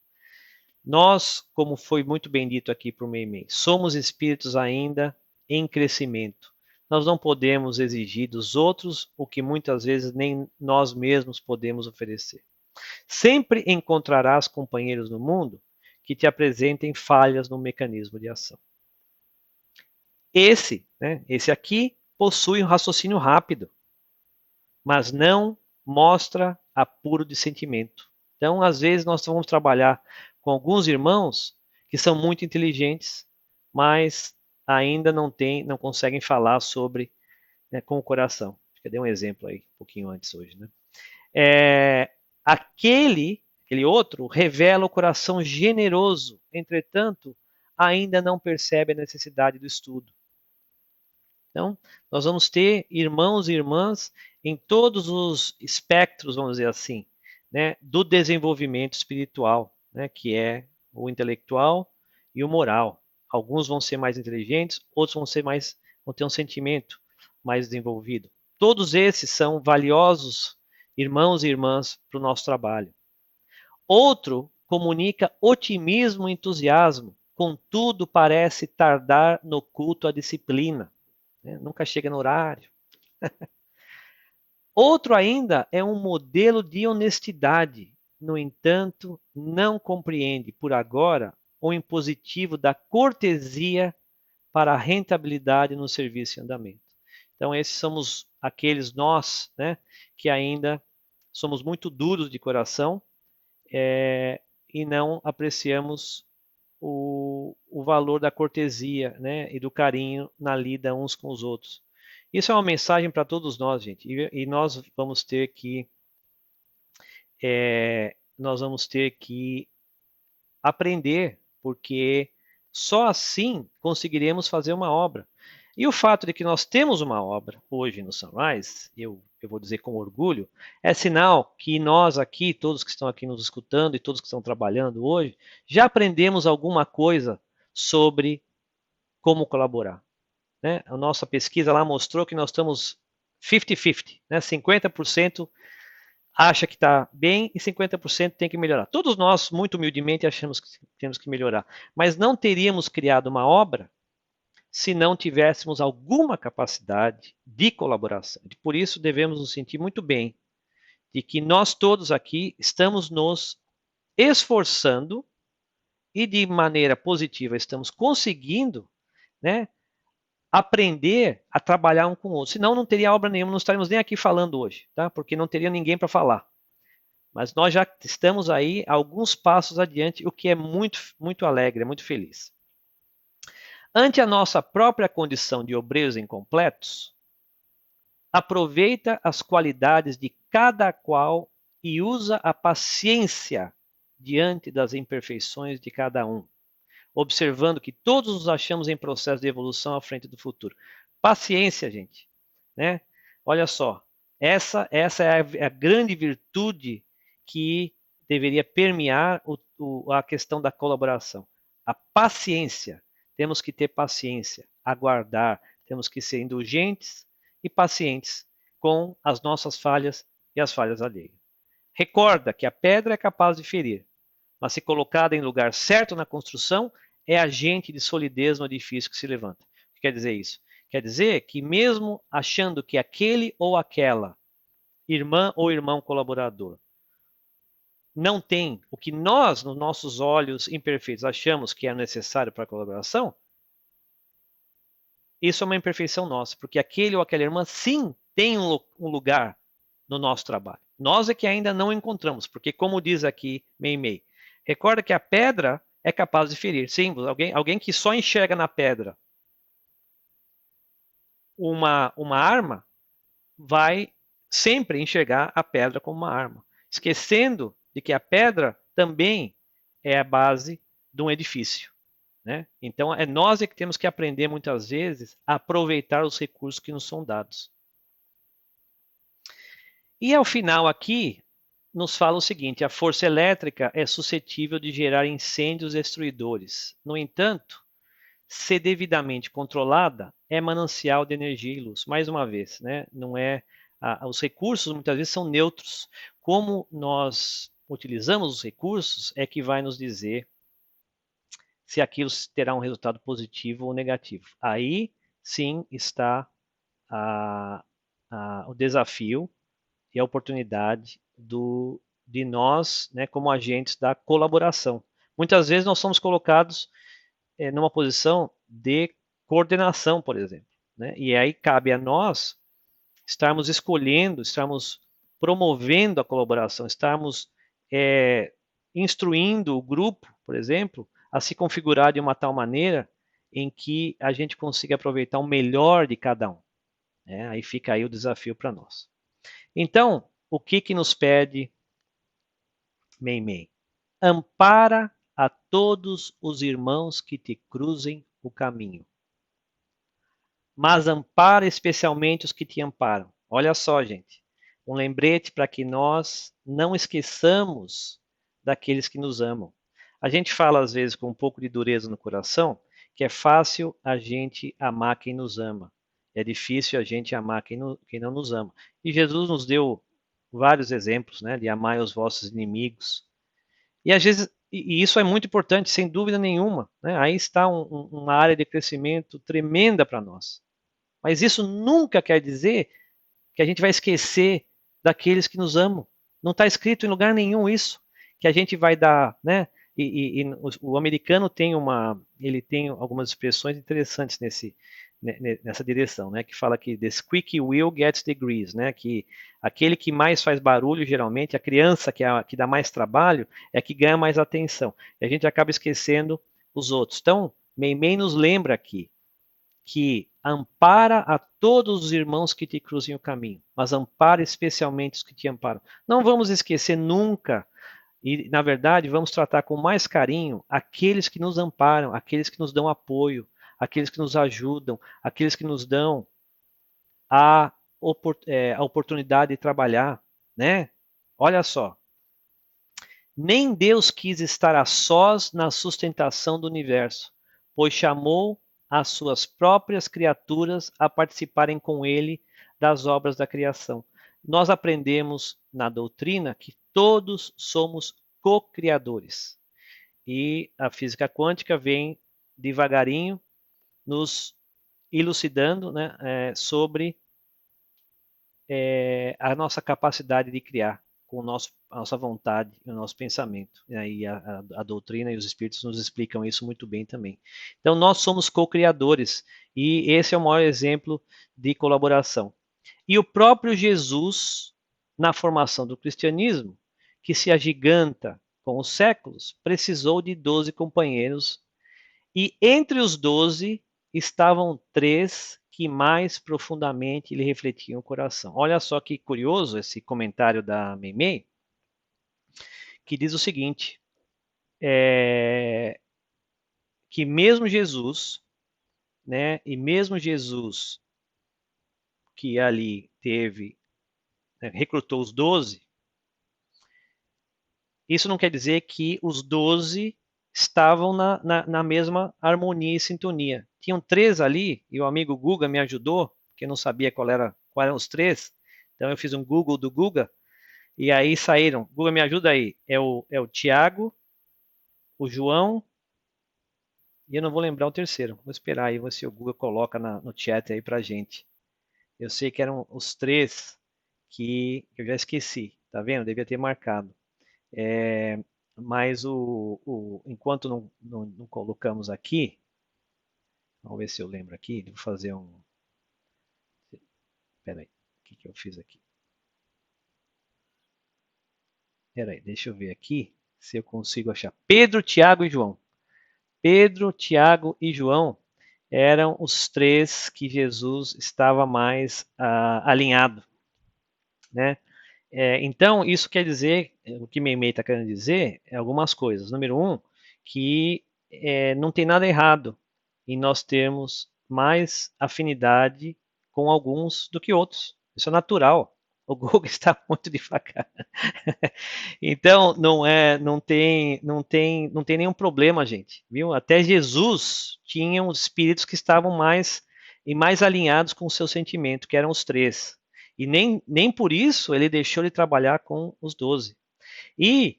Nós, como foi muito bem dito aqui por Meimei, somos espíritos ainda em crescimento. Nós não podemos exigir dos outros o que muitas vezes nem nós mesmos podemos oferecer. Sempre encontrarás companheiros no mundo que te apresentem falhas no mecanismo de ação. Esse aqui possui um raciocínio rápido, mas não mostra apuro de sentimento. Então, às vezes, nós vamos trabalhar com alguns irmãos que são muito inteligentes, mas ainda não conseguem falar sobre, né, com o coração. Acho que eu dei um exemplo aí, um pouquinho antes hoje, né? Aquele outro revela o coração generoso, entretanto, ainda não percebe a necessidade do estudo. Então, nós vamos ter irmãos e irmãs em todos os espectros, vamos dizer assim, né, do desenvolvimento espiritual, né, que é o intelectual e o moral. Alguns vão ser mais inteligentes, outros vão ter um sentimento mais desenvolvido. Todos esses são valiosos irmãos e irmãs para o nosso trabalho. Outro comunica otimismo e entusiasmo, contudo parece tardar no culto à disciplina. Nunca chega no horário. Outro ainda é um modelo de honestidade. No entanto, não compreende, por agora, o impositivo da cortesia para a rentabilidade no serviço em andamento. Então, esses somos aqueles nós, né, que ainda somos muito duros de coração e não apreciamos o valor da cortesia, né, e do carinho na lida uns com os outros. Isso é uma mensagem para todos nós, gente, e nós vamos ter que aprender, porque só assim conseguiremos fazer uma obra. E o fato de que nós temos uma obra hoje no Sunrise, eu vou dizer com orgulho, é sinal que nós aqui, todos que estão aqui nos escutando e todos que estão trabalhando hoje, já aprendemos alguma coisa sobre como colaborar. Né? A nossa pesquisa lá mostrou que nós estamos 50-50, né? 50% acha que está bem e 50% tem que melhorar. Todos nós, muito humildemente, achamos que temos que melhorar, mas não teríamos criado uma obra se não tivéssemos alguma capacidade de colaboração. Por isso, devemos nos sentir muito bem de que nós todos aqui estamos nos esforçando e de maneira positiva estamos conseguindo, né, aprender a trabalhar um com o outro. Senão não teria obra nenhuma, não estaríamos nem aqui falando hoje, tá? Porque não teria ninguém para falar. Mas nós já estamos aí alguns passos adiante, o que é muito, muito alegre, é muito feliz. Ante a nossa própria condição de obreiros incompletos, aproveita as qualidades de cada qual e usa a paciência diante das imperfeições de cada um, observando que todos nos achamos em processo de evolução à frente do futuro. Paciência, gente, né? Olha só, essa é a grande virtude que deveria permear a questão da colaboração. A paciência. Temos que ter paciência, aguardar, temos que ser indulgentes e pacientes com as nossas falhas e as falhas alheias. Recorda que a pedra é capaz de ferir, mas se colocada em lugar certo na construção, é agente de solidez no edifício que se levanta. O que quer dizer isso? Quer dizer que mesmo achando que aquele ou aquela irmã ou irmão colaborador não tem o que nós, nos nossos olhos imperfeitos, achamos que é necessário para a colaboração, isso é uma imperfeição nossa, porque aquele ou aquela irmã sim tem um lugar no nosso trabalho. Nós é que ainda não encontramos, porque como diz aqui Meimei, recorda que a pedra é capaz de ferir. Sim, alguém que só enxerga na pedra uma arma, vai sempre enxergar a pedra como uma arma, esquecendo de que a pedra também é a base de um edifício. Né? Então, é nós que temos que aprender, muitas vezes, a aproveitar os recursos que nos são dados. E, ao final, aqui, nos fala o seguinte: a força elétrica é suscetível de gerar incêndios destruidores. No entanto, se devidamente controlada, é manancial de energia e luz. Mais uma vez, né? Não é, os recursos muitas vezes são neutros. Como nós utilizamos os recursos é que vai nos dizer se aquilo terá um resultado positivo ou negativo. Aí sim está o desafio e a oportunidade de nós, né, como agentes da colaboração. Muitas vezes nós somos colocados numa posição de coordenação, por exemplo. Né? E aí cabe a nós estarmos escolhendo, estarmos promovendo a colaboração, estarmos instruindo o grupo, por exemplo, a se configurar de uma tal maneira em que a gente consiga aproveitar o melhor de cada um. Né? Aí fica aí o desafio para nós. Então, o que nos pede Meimei? Ampara a todos os irmãos que te cruzem o caminho, mas ampara especialmente os que te amparam. Olha só, gente, um lembrete para que nós não esqueçamos daqueles que nos amam. A gente fala às vezes com um pouco de dureza no coração que é fácil a gente amar quem nos ama. É difícil a gente amar quem não nos ama. E Jesus nos deu vários exemplos, né, de amar os vossos inimigos. E às vezes, e isso é muito importante, sem dúvida nenhuma. Né? Aí está uma área de crescimento tremenda para nós. Mas isso nunca quer dizer que a gente vai esquecer daqueles que nos amam. Não está escrito em lugar nenhum isso, que a gente vai dar, né? E o americano ele tem algumas expressões interessantes nessa direção, né? Que fala que the squeaky wheel gets the grease, né? Que aquele que mais faz barulho, geralmente, a criança que dá mais trabalho, é a que ganha mais atenção. E a gente acaba esquecendo os outros. Então, Meimei nos lembra aqui que ampara a todos os irmãos que te cruzem o caminho, mas ampara especialmente os que te amparam. Não vamos esquecer nunca, e na verdade vamos tratar com mais carinho aqueles que nos amparam, aqueles que nos dão apoio, aqueles que nos ajudam, aqueles que nos dão a oportunidade de trabalhar, né? Olha só, nem Deus quis estar a sós na sustentação do universo, pois chamou as suas próprias criaturas a participarem com ele das obras da criação. Nós aprendemos na doutrina que todos somos co-criadores. E a física quântica vem devagarinho nos elucidando, né, sobre a nossa capacidade de criar com a nossa vontade e o nosso pensamento. E aí a doutrina e os espíritos nos explicam isso muito bem também. Então, nós somos co-criadores e esse é o maior exemplo de colaboração. E o próprio Jesus, na formação do cristianismo, que se agiganta com os séculos, precisou de 12 companheiros e entre os 12 estavam 3 que mais profundamente lhe refletiam o coração. Olha só que curioso esse comentário da Meimei, que diz o seguinte, que mesmo Jesus, né, e mesmo Jesus que ali recrutou os 12, isso não quer dizer que os 12 estavam na mesma harmonia e sintonia. Tinham 3 ali, e o amigo Guga me ajudou, porque eu não sabia qual eram os 3, Então eu fiz um Google do Guga, e aí saíram. Guga, me ajuda aí. É o Tiago, o João, e eu não vou lembrar o terceiro. Vou esperar aí, ver se o Guga coloca no chat aí pra gente. Eu sei que eram os 3 que eu já esqueci, tá vendo? Devia ter marcado. Mas enquanto não colocamos aqui, vamos ver se eu lembro aqui. Vou fazer um. Espera aí, o que eu fiz aqui? Espera aí, deixa eu ver aqui se eu consigo achar. Pedro, Tiago e João. Pedro, Tiago e João eram os 3 que Jesus estava mais alinhado, né? Então, isso quer dizer, o que Meimei está querendo dizer é algumas coisas. Número 1, que não tem nada errado em nós termos mais afinidade com alguns do que outros. Isso é natural. O Google está muito devagar. Então, não tem nenhum problema, gente, viu? Até Jesus tinha os espíritos que estavam mais alinhados com o seu sentimento, que eram os 3. E nem por isso ele deixou de trabalhar com os 12. E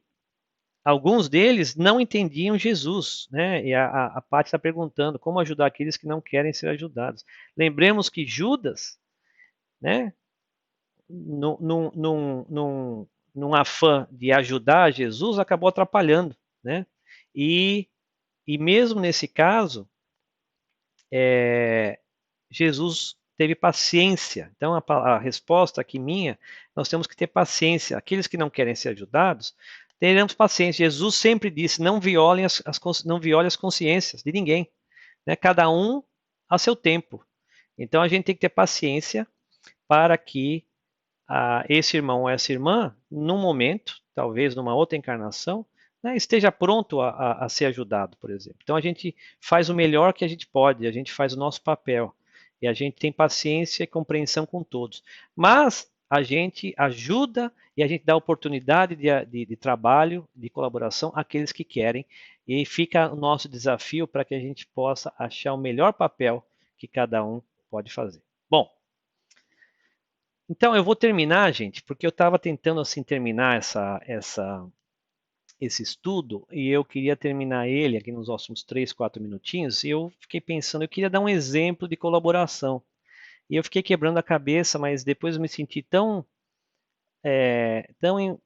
alguns deles não entendiam Jesus, né? E a Paty está perguntando como ajudar aqueles que não querem ser ajudados. Lembremos que Judas, né? Num afã de ajudar Jesus, acabou atrapalhando, né? E mesmo nesse caso, Jesus teve paciência. Então, a resposta aqui minha, nós temos que ter paciência. Aqueles que não querem ser ajudados, teremos paciência. Jesus sempre disse, não viole as consciências de ninguém, né? Cada um a seu tempo. Então, a gente tem que ter paciência para que esse irmão ou essa irmã, num momento, talvez numa outra encarnação, né, esteja pronto a ser ajudado, por exemplo. Então a gente faz o melhor que a gente pode, a gente faz o nosso papel, e a gente tem paciência e compreensão com todos. Mas a gente ajuda e a gente dá oportunidade de trabalho, de colaboração àqueles que querem, e fica o nosso desafio para que a gente possa achar o melhor papel que cada um pode fazer. Bom, então eu vou terminar, gente, porque eu estava tentando assim terminar esse estudo e eu queria terminar ele aqui nos últimos 3, 4 minutinhos e eu fiquei pensando, eu queria dar um exemplo de colaboração. E eu fiquei quebrando a cabeça, mas depois eu me senti tão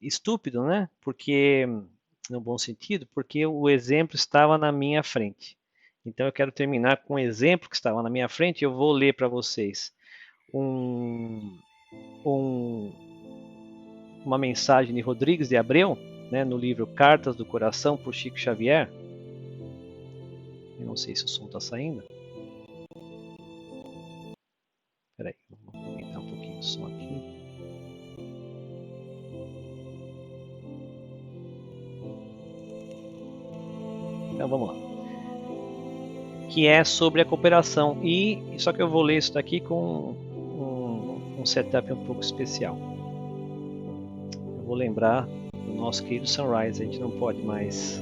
estúpido, né? Porque, no bom sentido, porque o exemplo estava na minha frente. Então eu quero terminar com o exemplo que estava na minha frente e eu vou ler para vocês uma mensagem de Rodrigues de Abreu, né, no livro Cartas do Coração, por Chico Xavier. Eu não sei se o som está saindo. Espera aí, vou aumentar um pouquinho o som aqui. Então vamos lá. Que é sobre a cooperação. E só que eu vou ler isso daqui com um setup um pouco especial. Eu vou lembrar do nosso querido Sunrise. A gente não pode mais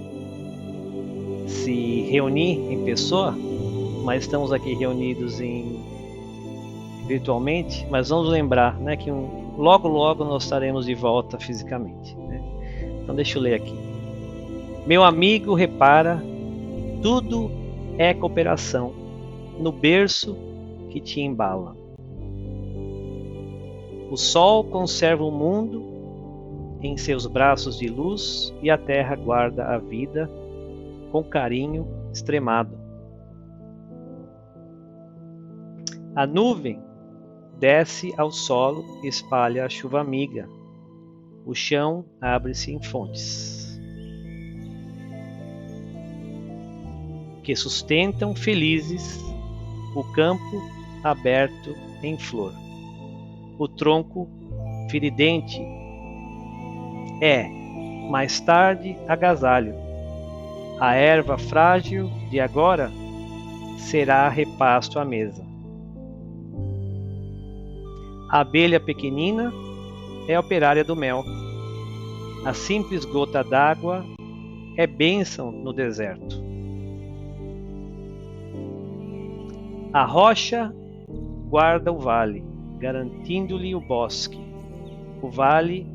se reunir em pessoa, mas estamos aqui reunidos virtualmente. Mas vamos lembrar, né, que logo nós estaremos de volta fisicamente, né? Então deixa eu ler aqui. Meu amigo, repara, tudo é cooperação no berço que te embala. O sol conserva o mundo em seus braços de luz e a terra guarda a vida com carinho extremado. A nuvem desce ao solo e espalha a chuva amiga. O chão abre-se em fontes que sustentam felizes o campo aberto em flor. O tronco firidente é, mais tarde, agasalho. A erva frágil de agora será repasto à mesa. A abelha pequenina é operária do mel. A simples gota d'água é bênção no deserto. A rocha guarda o vale, garantindo-lhe o bosque. O vale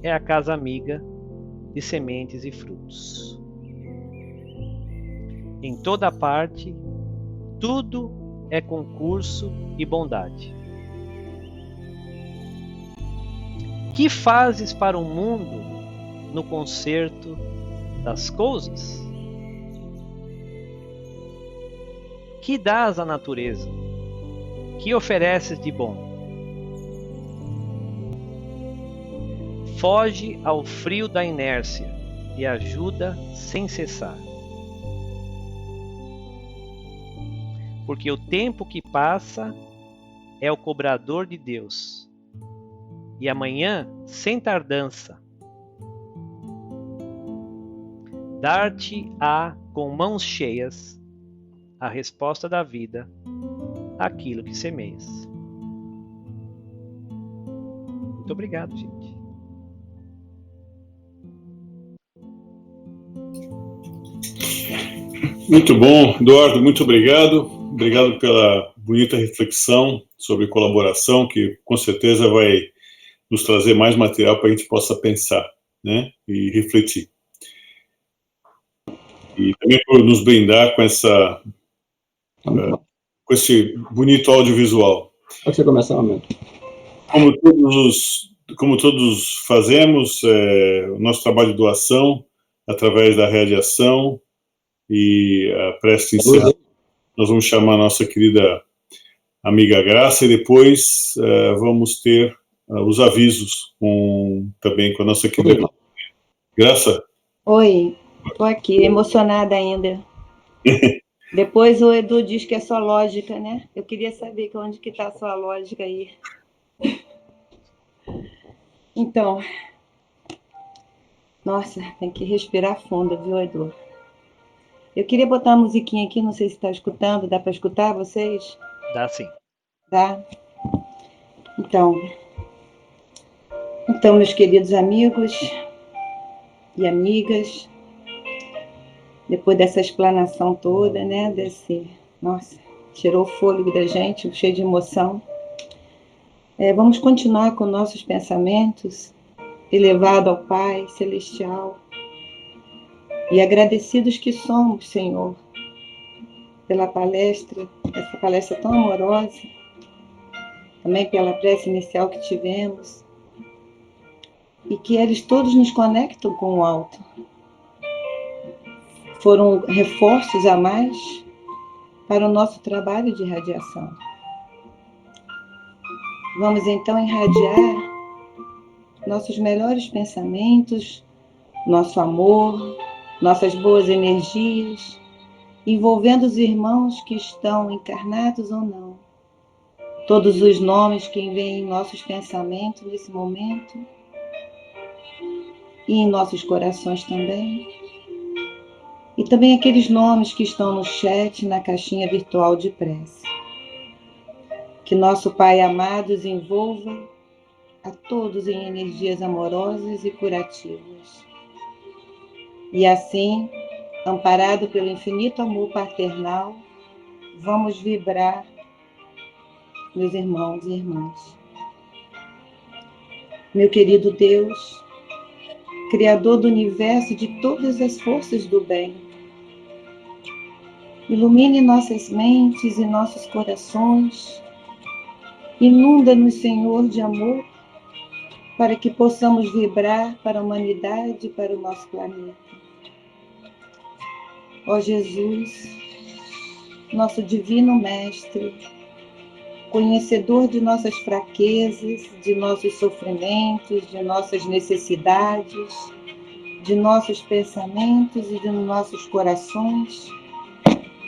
é a casa amiga de sementes e frutos. Em toda parte, tudo é concurso e bondade. Que fazes para o mundo no concerto das coisas? Que dás à natureza? Que ofereces de bom? Foge ao frio da inércia e ajuda sem cessar. Porque o tempo que passa é o cobrador de Deus, e amanhã, sem tardança, dar-te-á com mãos cheias a resposta da vida àquilo que semeias. Muito obrigado, gente. Muito bom, Eduardo, muito obrigado. Obrigado pela bonita reflexão sobre colaboração, que com certeza vai nos trazer mais material para a gente possa pensar, né, e refletir. E também por nos brindar com com esse bonito audiovisual. Pode você começar, Amém. Como todos fazemos, o nosso trabalho de doação, através da radiação e a prece encerrada, nós vamos chamar a nossa querida amiga Graça e depois vamos ter os avisos também com a nossa querida Graça. Oi, estou aqui, emocionada ainda. Depois o Edu diz que é só lógica, né? Eu queria saber onde que está a sua lógica aí. Então, nossa, tem que respirar fundo, viu, Edu? Eu queria botar uma musiquinha aqui, não sei se está escutando, dá para escutar vocês? Dá sim. Tá? Então, meus queridos amigos e amigas, depois dessa explanação toda, né, nossa, tirou o fôlego da gente, cheio de emoção. Vamos continuar com nossos pensamentos, elevado ao Pai Celestial, e agradecidos que somos, Senhor, pela palestra, essa palestra tão amorosa, também pela prece inicial que tivemos, e que eles todos nos conectam com o alto. Foram reforços a mais para o nosso trabalho de radiação. Vamos então irradiar nossos melhores pensamentos, nosso amor, nossas boas energias, envolvendo os irmãos que estão encarnados ou não. Todos os nomes que vêm em nossos pensamentos nesse momento e em nossos corações também. E também aqueles nomes que estão no chat, na caixinha virtual de prece. Que nosso Pai amado os envolva a todos em energias amorosas e curativas. E assim, amparado pelo infinito amor paternal, vamos vibrar, meus irmãos e irmãs. Meu querido Deus, Criador do universo e de todas as forças do bem, ilumine nossas mentes e nossos corações, inunda-nos, Senhor, de amor, para que possamos vibrar para a humanidade e para o nosso planeta. Ó Jesus, nosso divino Mestre, conhecedor de nossas fraquezas, de nossos sofrimentos, de nossas necessidades, de nossos pensamentos e de nossos corações,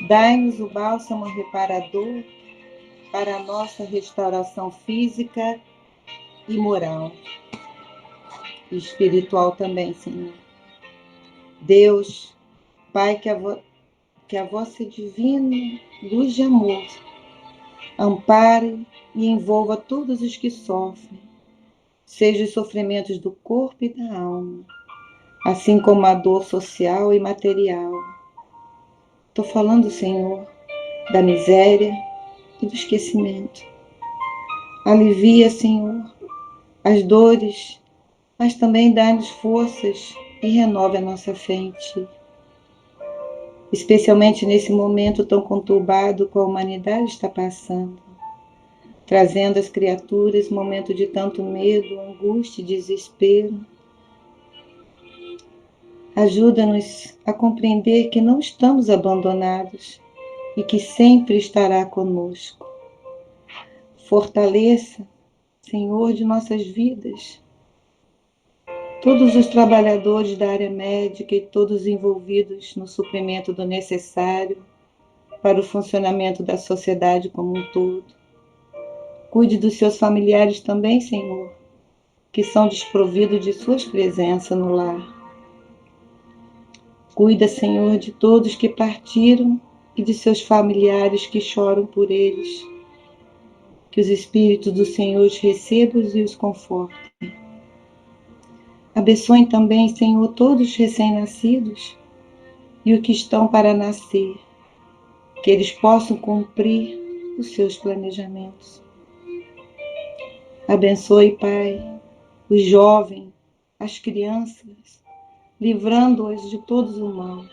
dai-nos o bálsamo reparador para a nossa restauração física e moral, e espiritual também, Senhor. Deus, Pai, que a vossa divina luz de amor ampare e envolva todos os que sofrem, seja os sofrimentos do corpo e da alma, assim como a dor social e material. Estou falando, Senhor, da miséria e do esquecimento. Alivia, Senhor, as dores, mas também dá-nos forças e renove a nossa fé em Ti. Especialmente nesse momento tão conturbado que a humanidade está passando, trazendo às criaturas momento de tanto medo, angústia e desespero. Ajuda-nos a compreender que não estamos abandonados e que sempre estará conosco. Fortaleça, Senhor, de nossas vidas, todos os trabalhadores da área médica e todos envolvidos no suprimento do necessário para o funcionamento da sociedade como um todo. Cuide dos seus familiares também, Senhor, que são desprovidos de suas presenças no lar. Cuida, Senhor, de todos que partiram e de seus familiares que choram por eles. Que os Espíritos do Senhor os recebam e os confortem. Abençoe também, Senhor, todos os recém-nascidos e os que estão para nascer, que eles possam cumprir os seus planejamentos. Abençoe, Pai, os jovens, as crianças, livrando-as de todos o mal.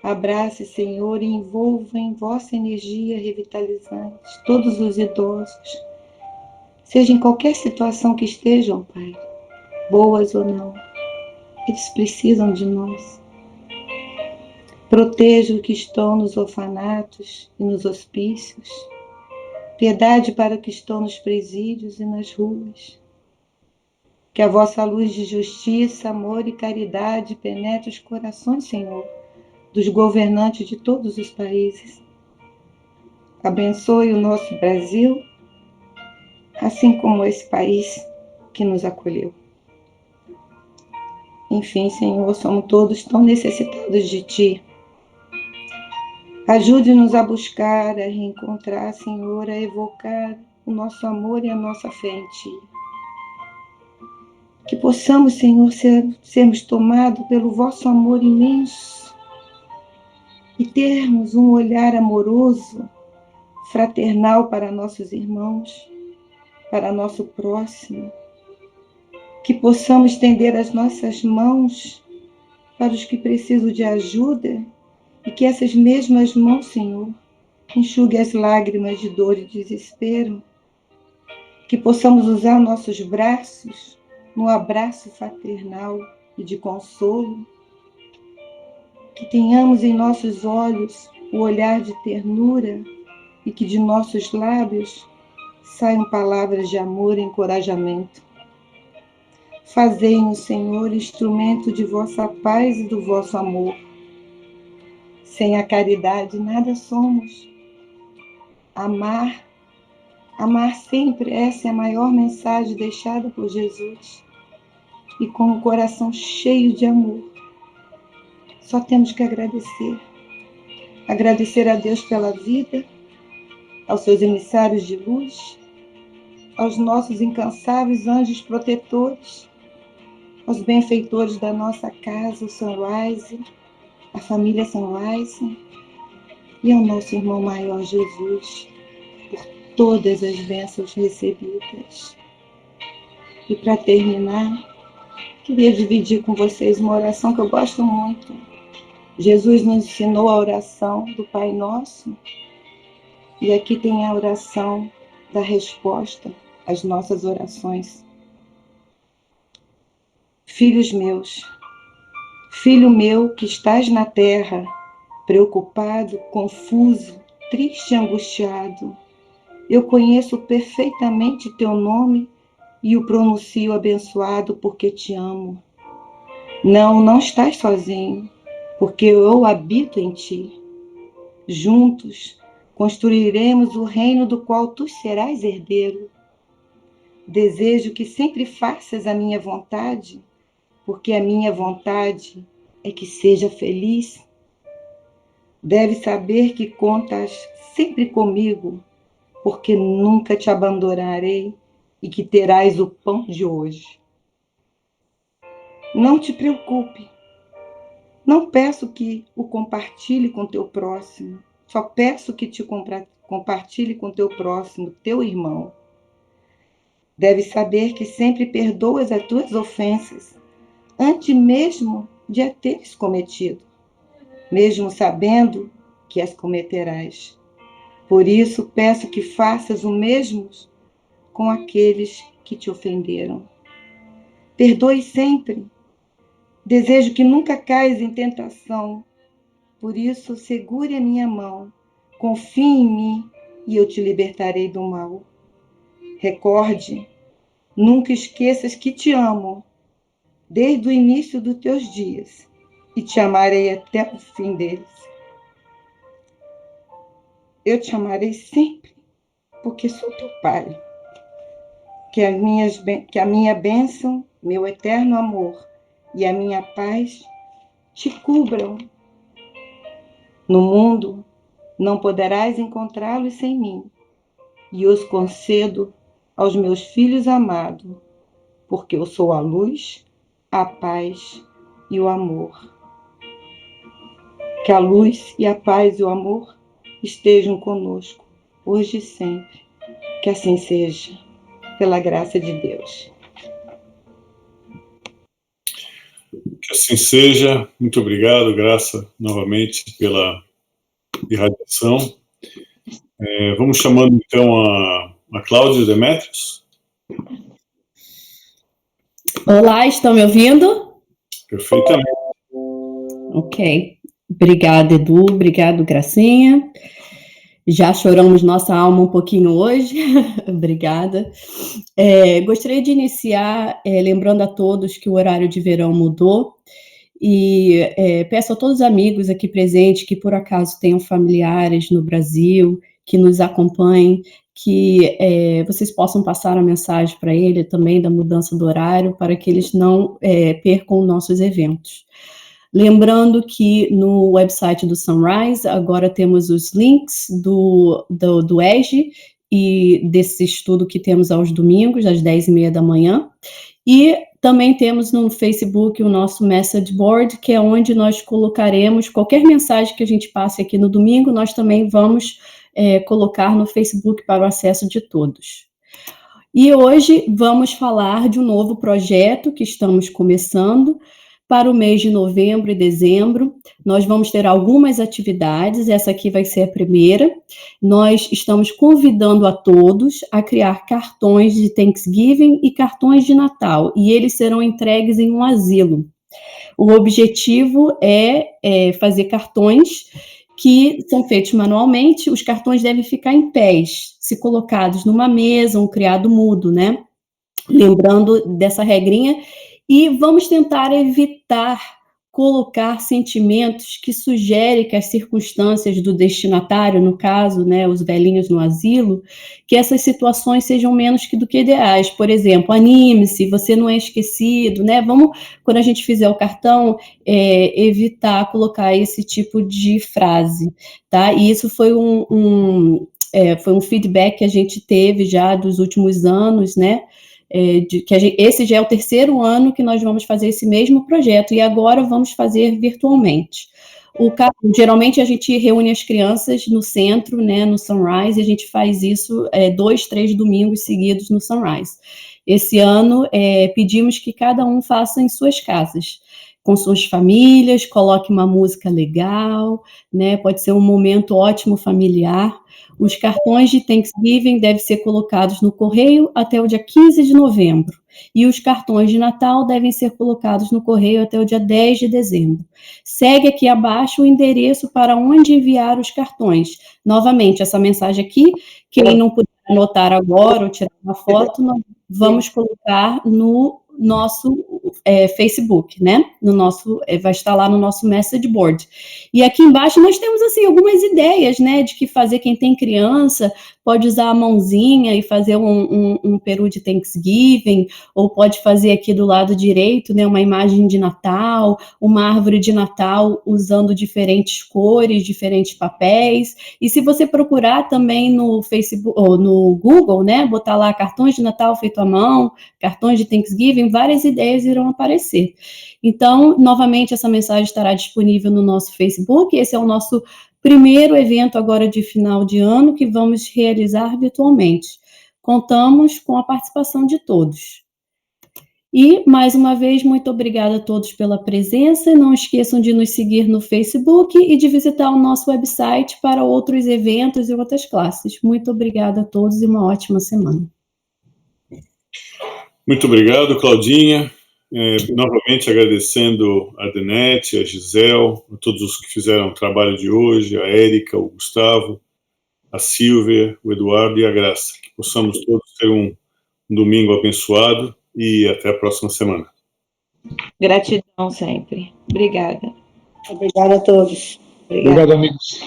Abrace, Senhor, e envolva em vossa energia revitalizante todos os idosos, seja em qualquer situação que estejam, Pai, boas ou não, eles precisam de nós. Proteja os que estão nos orfanatos e nos hospícios, piedade para os que estão nos presídios e nas ruas. Que a vossa luz de justiça, amor e caridade penetre os corações, Senhor, dos governantes de todos os países. Abençoe o nosso Brasil, assim como esse país que nos acolheu. Enfim, Senhor, somos todos tão necessitados de Ti. Ajude-nos a buscar, a reencontrar, Senhor, a evocar o nosso amor e a nossa fé em Ti. Que possamos, Senhor, sermos tomados pelo vosso amor imenso e termos um olhar amoroso, fraternal para nossos irmãos, para nosso próximo. Que possamos estender as nossas mãos para os que precisam de ajuda e que essas mesmas mãos, Senhor, enxuguem as lágrimas de dor e desespero. Que possamos usar nossos braços no abraço fraternal e de consolo. Que tenhamos em nossos olhos o olhar de ternura e que de nossos lábios saiam palavras de amor e encorajamento. Fazei-nos, Senhor, instrumento de vossa paz e do vosso amor. Sem a caridade nada somos. Amar sempre, essa é a maior mensagem deixada por Jesus. E com o coração cheio de amor, só temos que agradecer. Agradecer a Deus pela vida, aos seus emissários de luz, aos nossos incansáveis anjos protetores, aos benfeitores da nossa casa, o Sunrise, a família Sunrise, e ao nosso irmão maior Jesus, por todas as bênçãos recebidas. E para terminar, queria dividir com vocês uma oração que eu gosto muito. Jesus nos ensinou a oração do Pai Nosso, e aqui tem a oração da resposta às nossas orações. Filhos meus, filho meu que estás na terra, preocupado, confuso, triste e angustiado, eu conheço perfeitamente teu nome e o pronuncio abençoado porque te amo. Não estás sozinho, porque eu habito em ti. Juntos construiremos o reino do qual tu serás herdeiro. Desejo que sempre faças a minha vontade, porque a minha vontade é que seja feliz. Deves saber que contas sempre comigo, porque nunca te abandonarei e que terás o pão de hoje. Não te preocupe. Não peço que o compartilhe com teu próximo. Só peço que te compartilhe com teu próximo, teu irmão. Deves saber que sempre perdoas as tuas ofensas, antes mesmo de as teres cometido, mesmo sabendo que as cometerás. Por isso, peço que faças o mesmo com aqueles que te ofenderam. Perdoe sempre. Desejo que nunca caias em tentação. Por isso, segure a minha mão, confie em mim e eu te libertarei do mal. Recorde, nunca esqueças que te amo, desde o início dos teus dias, e te amarei até o fim deles. Eu te amarei sempre, porque sou teu Pai. Que a minha bênção, meu eterno amor e a minha paz te cubram. No mundo não poderás encontrá-los sem mim, e os concedo aos meus filhos amados, porque eu sou a luz, a paz e o amor. Que a luz e a paz e o amor estejam conosco, hoje e sempre. Que assim seja, pela graça de Deus. Que assim seja. Muito obrigado, Graça, novamente, pela irradiação. Vamos chamando, então, a Cláudia Demetrios. Olá, estão me ouvindo? Perfeitamente. Ok. Obrigada, Edu. Obrigado, Gracinha. Já choramos nossa alma um pouquinho hoje. Obrigada. Gostaria de iniciar lembrando a todos que o horário de verão mudou e peço a todos os amigos aqui presentes que por acaso tenham familiares no Brasil, que nos acompanhem, que vocês possam passar a mensagem para ele também da mudança do horário, para que eles não percam nossos eventos. Lembrando que no website do Sunrise, agora temos os links do ESG e desse estudo que temos aos domingos, às 10h30 da manhã. E também temos no Facebook o nosso message board, que é onde nós colocaremos qualquer mensagem que a gente passe aqui no domingo, nós também vamos colocar no Facebook para o acesso de todos. E hoje vamos falar de um novo projeto que estamos começando. Para o mês de novembro e dezembro, nós vamos ter algumas atividades, essa aqui vai ser a primeira. Nós estamos convidando a todos a criar cartões de Thanksgiving e cartões de Natal, e eles serão entregues em um asilo. O objetivo é fazer cartões que são feitos manualmente, os cartões devem ficar em pés, se colocados numa mesa, um criado mudo, né? Lembrando dessa regrinha. E vamos tentar evitar colocar sentimentos que sugerem que as circunstâncias do destinatário, no caso, né, os velhinhos no asilo, que essas situações sejam menos do que ideais. Por exemplo, anime-se, você não é esquecido, né? Vamos, quando a gente fizer o cartão, evitar colocar esse tipo de frase, tá? E isso foi foi um feedback que a gente teve já dos últimos anos, né? Esse já é o 3º ano que nós vamos fazer esse mesmo projeto, e agora vamos fazer virtualmente. Geralmente a gente reúne as crianças no centro, né, no Sunrise, e a gente faz isso 2, 3 domingos seguidos no Sunrise. Esse ano pedimos que cada um faça em suas casas, com suas famílias, coloque uma música legal, né, pode ser um momento ótimo familiar. Os cartões de Thanksgiving devem ser colocados no correio até o dia 15 de novembro. E os cartões de Natal devem ser colocados no correio até o dia 10 de dezembro. Segue aqui abaixo o endereço para onde enviar os cartões. Novamente, essa mensagem aqui, quem não puder anotar agora ou tirar uma foto, nós vamos colocar no nosso Facebook, né? Vai estar lá no nosso message board. E aqui embaixo nós temos assim algumas ideias, né? De que fazer quem tem criança pode usar a mãozinha e fazer um peru de Thanksgiving, ou pode fazer aqui do lado direito, né? Uma imagem de Natal, uma árvore de Natal usando diferentes cores, diferentes papéis. E se você procurar também no Facebook ou no Google, né? Botar lá cartões de Natal feito à mão, cartões de Thanksgiving, várias ideias irão aparecer. Então, novamente, essa mensagem estará disponível no nosso Facebook. Esse é o nosso primeiro evento agora de final de ano que vamos realizar virtualmente. contamos com a participação de todos. E, mais uma vez, muito obrigada a todos pela presença. Não esqueçam de nos seguir no Facebook e de visitar o nosso website para outros eventos e outras classes. Muito obrigada a todos e uma ótima semana. Muito obrigado, Claudinha. Novamente agradecendo a Denete, a Gisele, a todos os que fizeram o trabalho de hoje, a Érica, o Gustavo, a Silvia, o Eduardo e a Graça. Que possamos todos ter um domingo abençoado e até a próxima semana. Gratidão sempre. Obrigada. Obrigada a todos. Obrigada. Obrigado, amigos.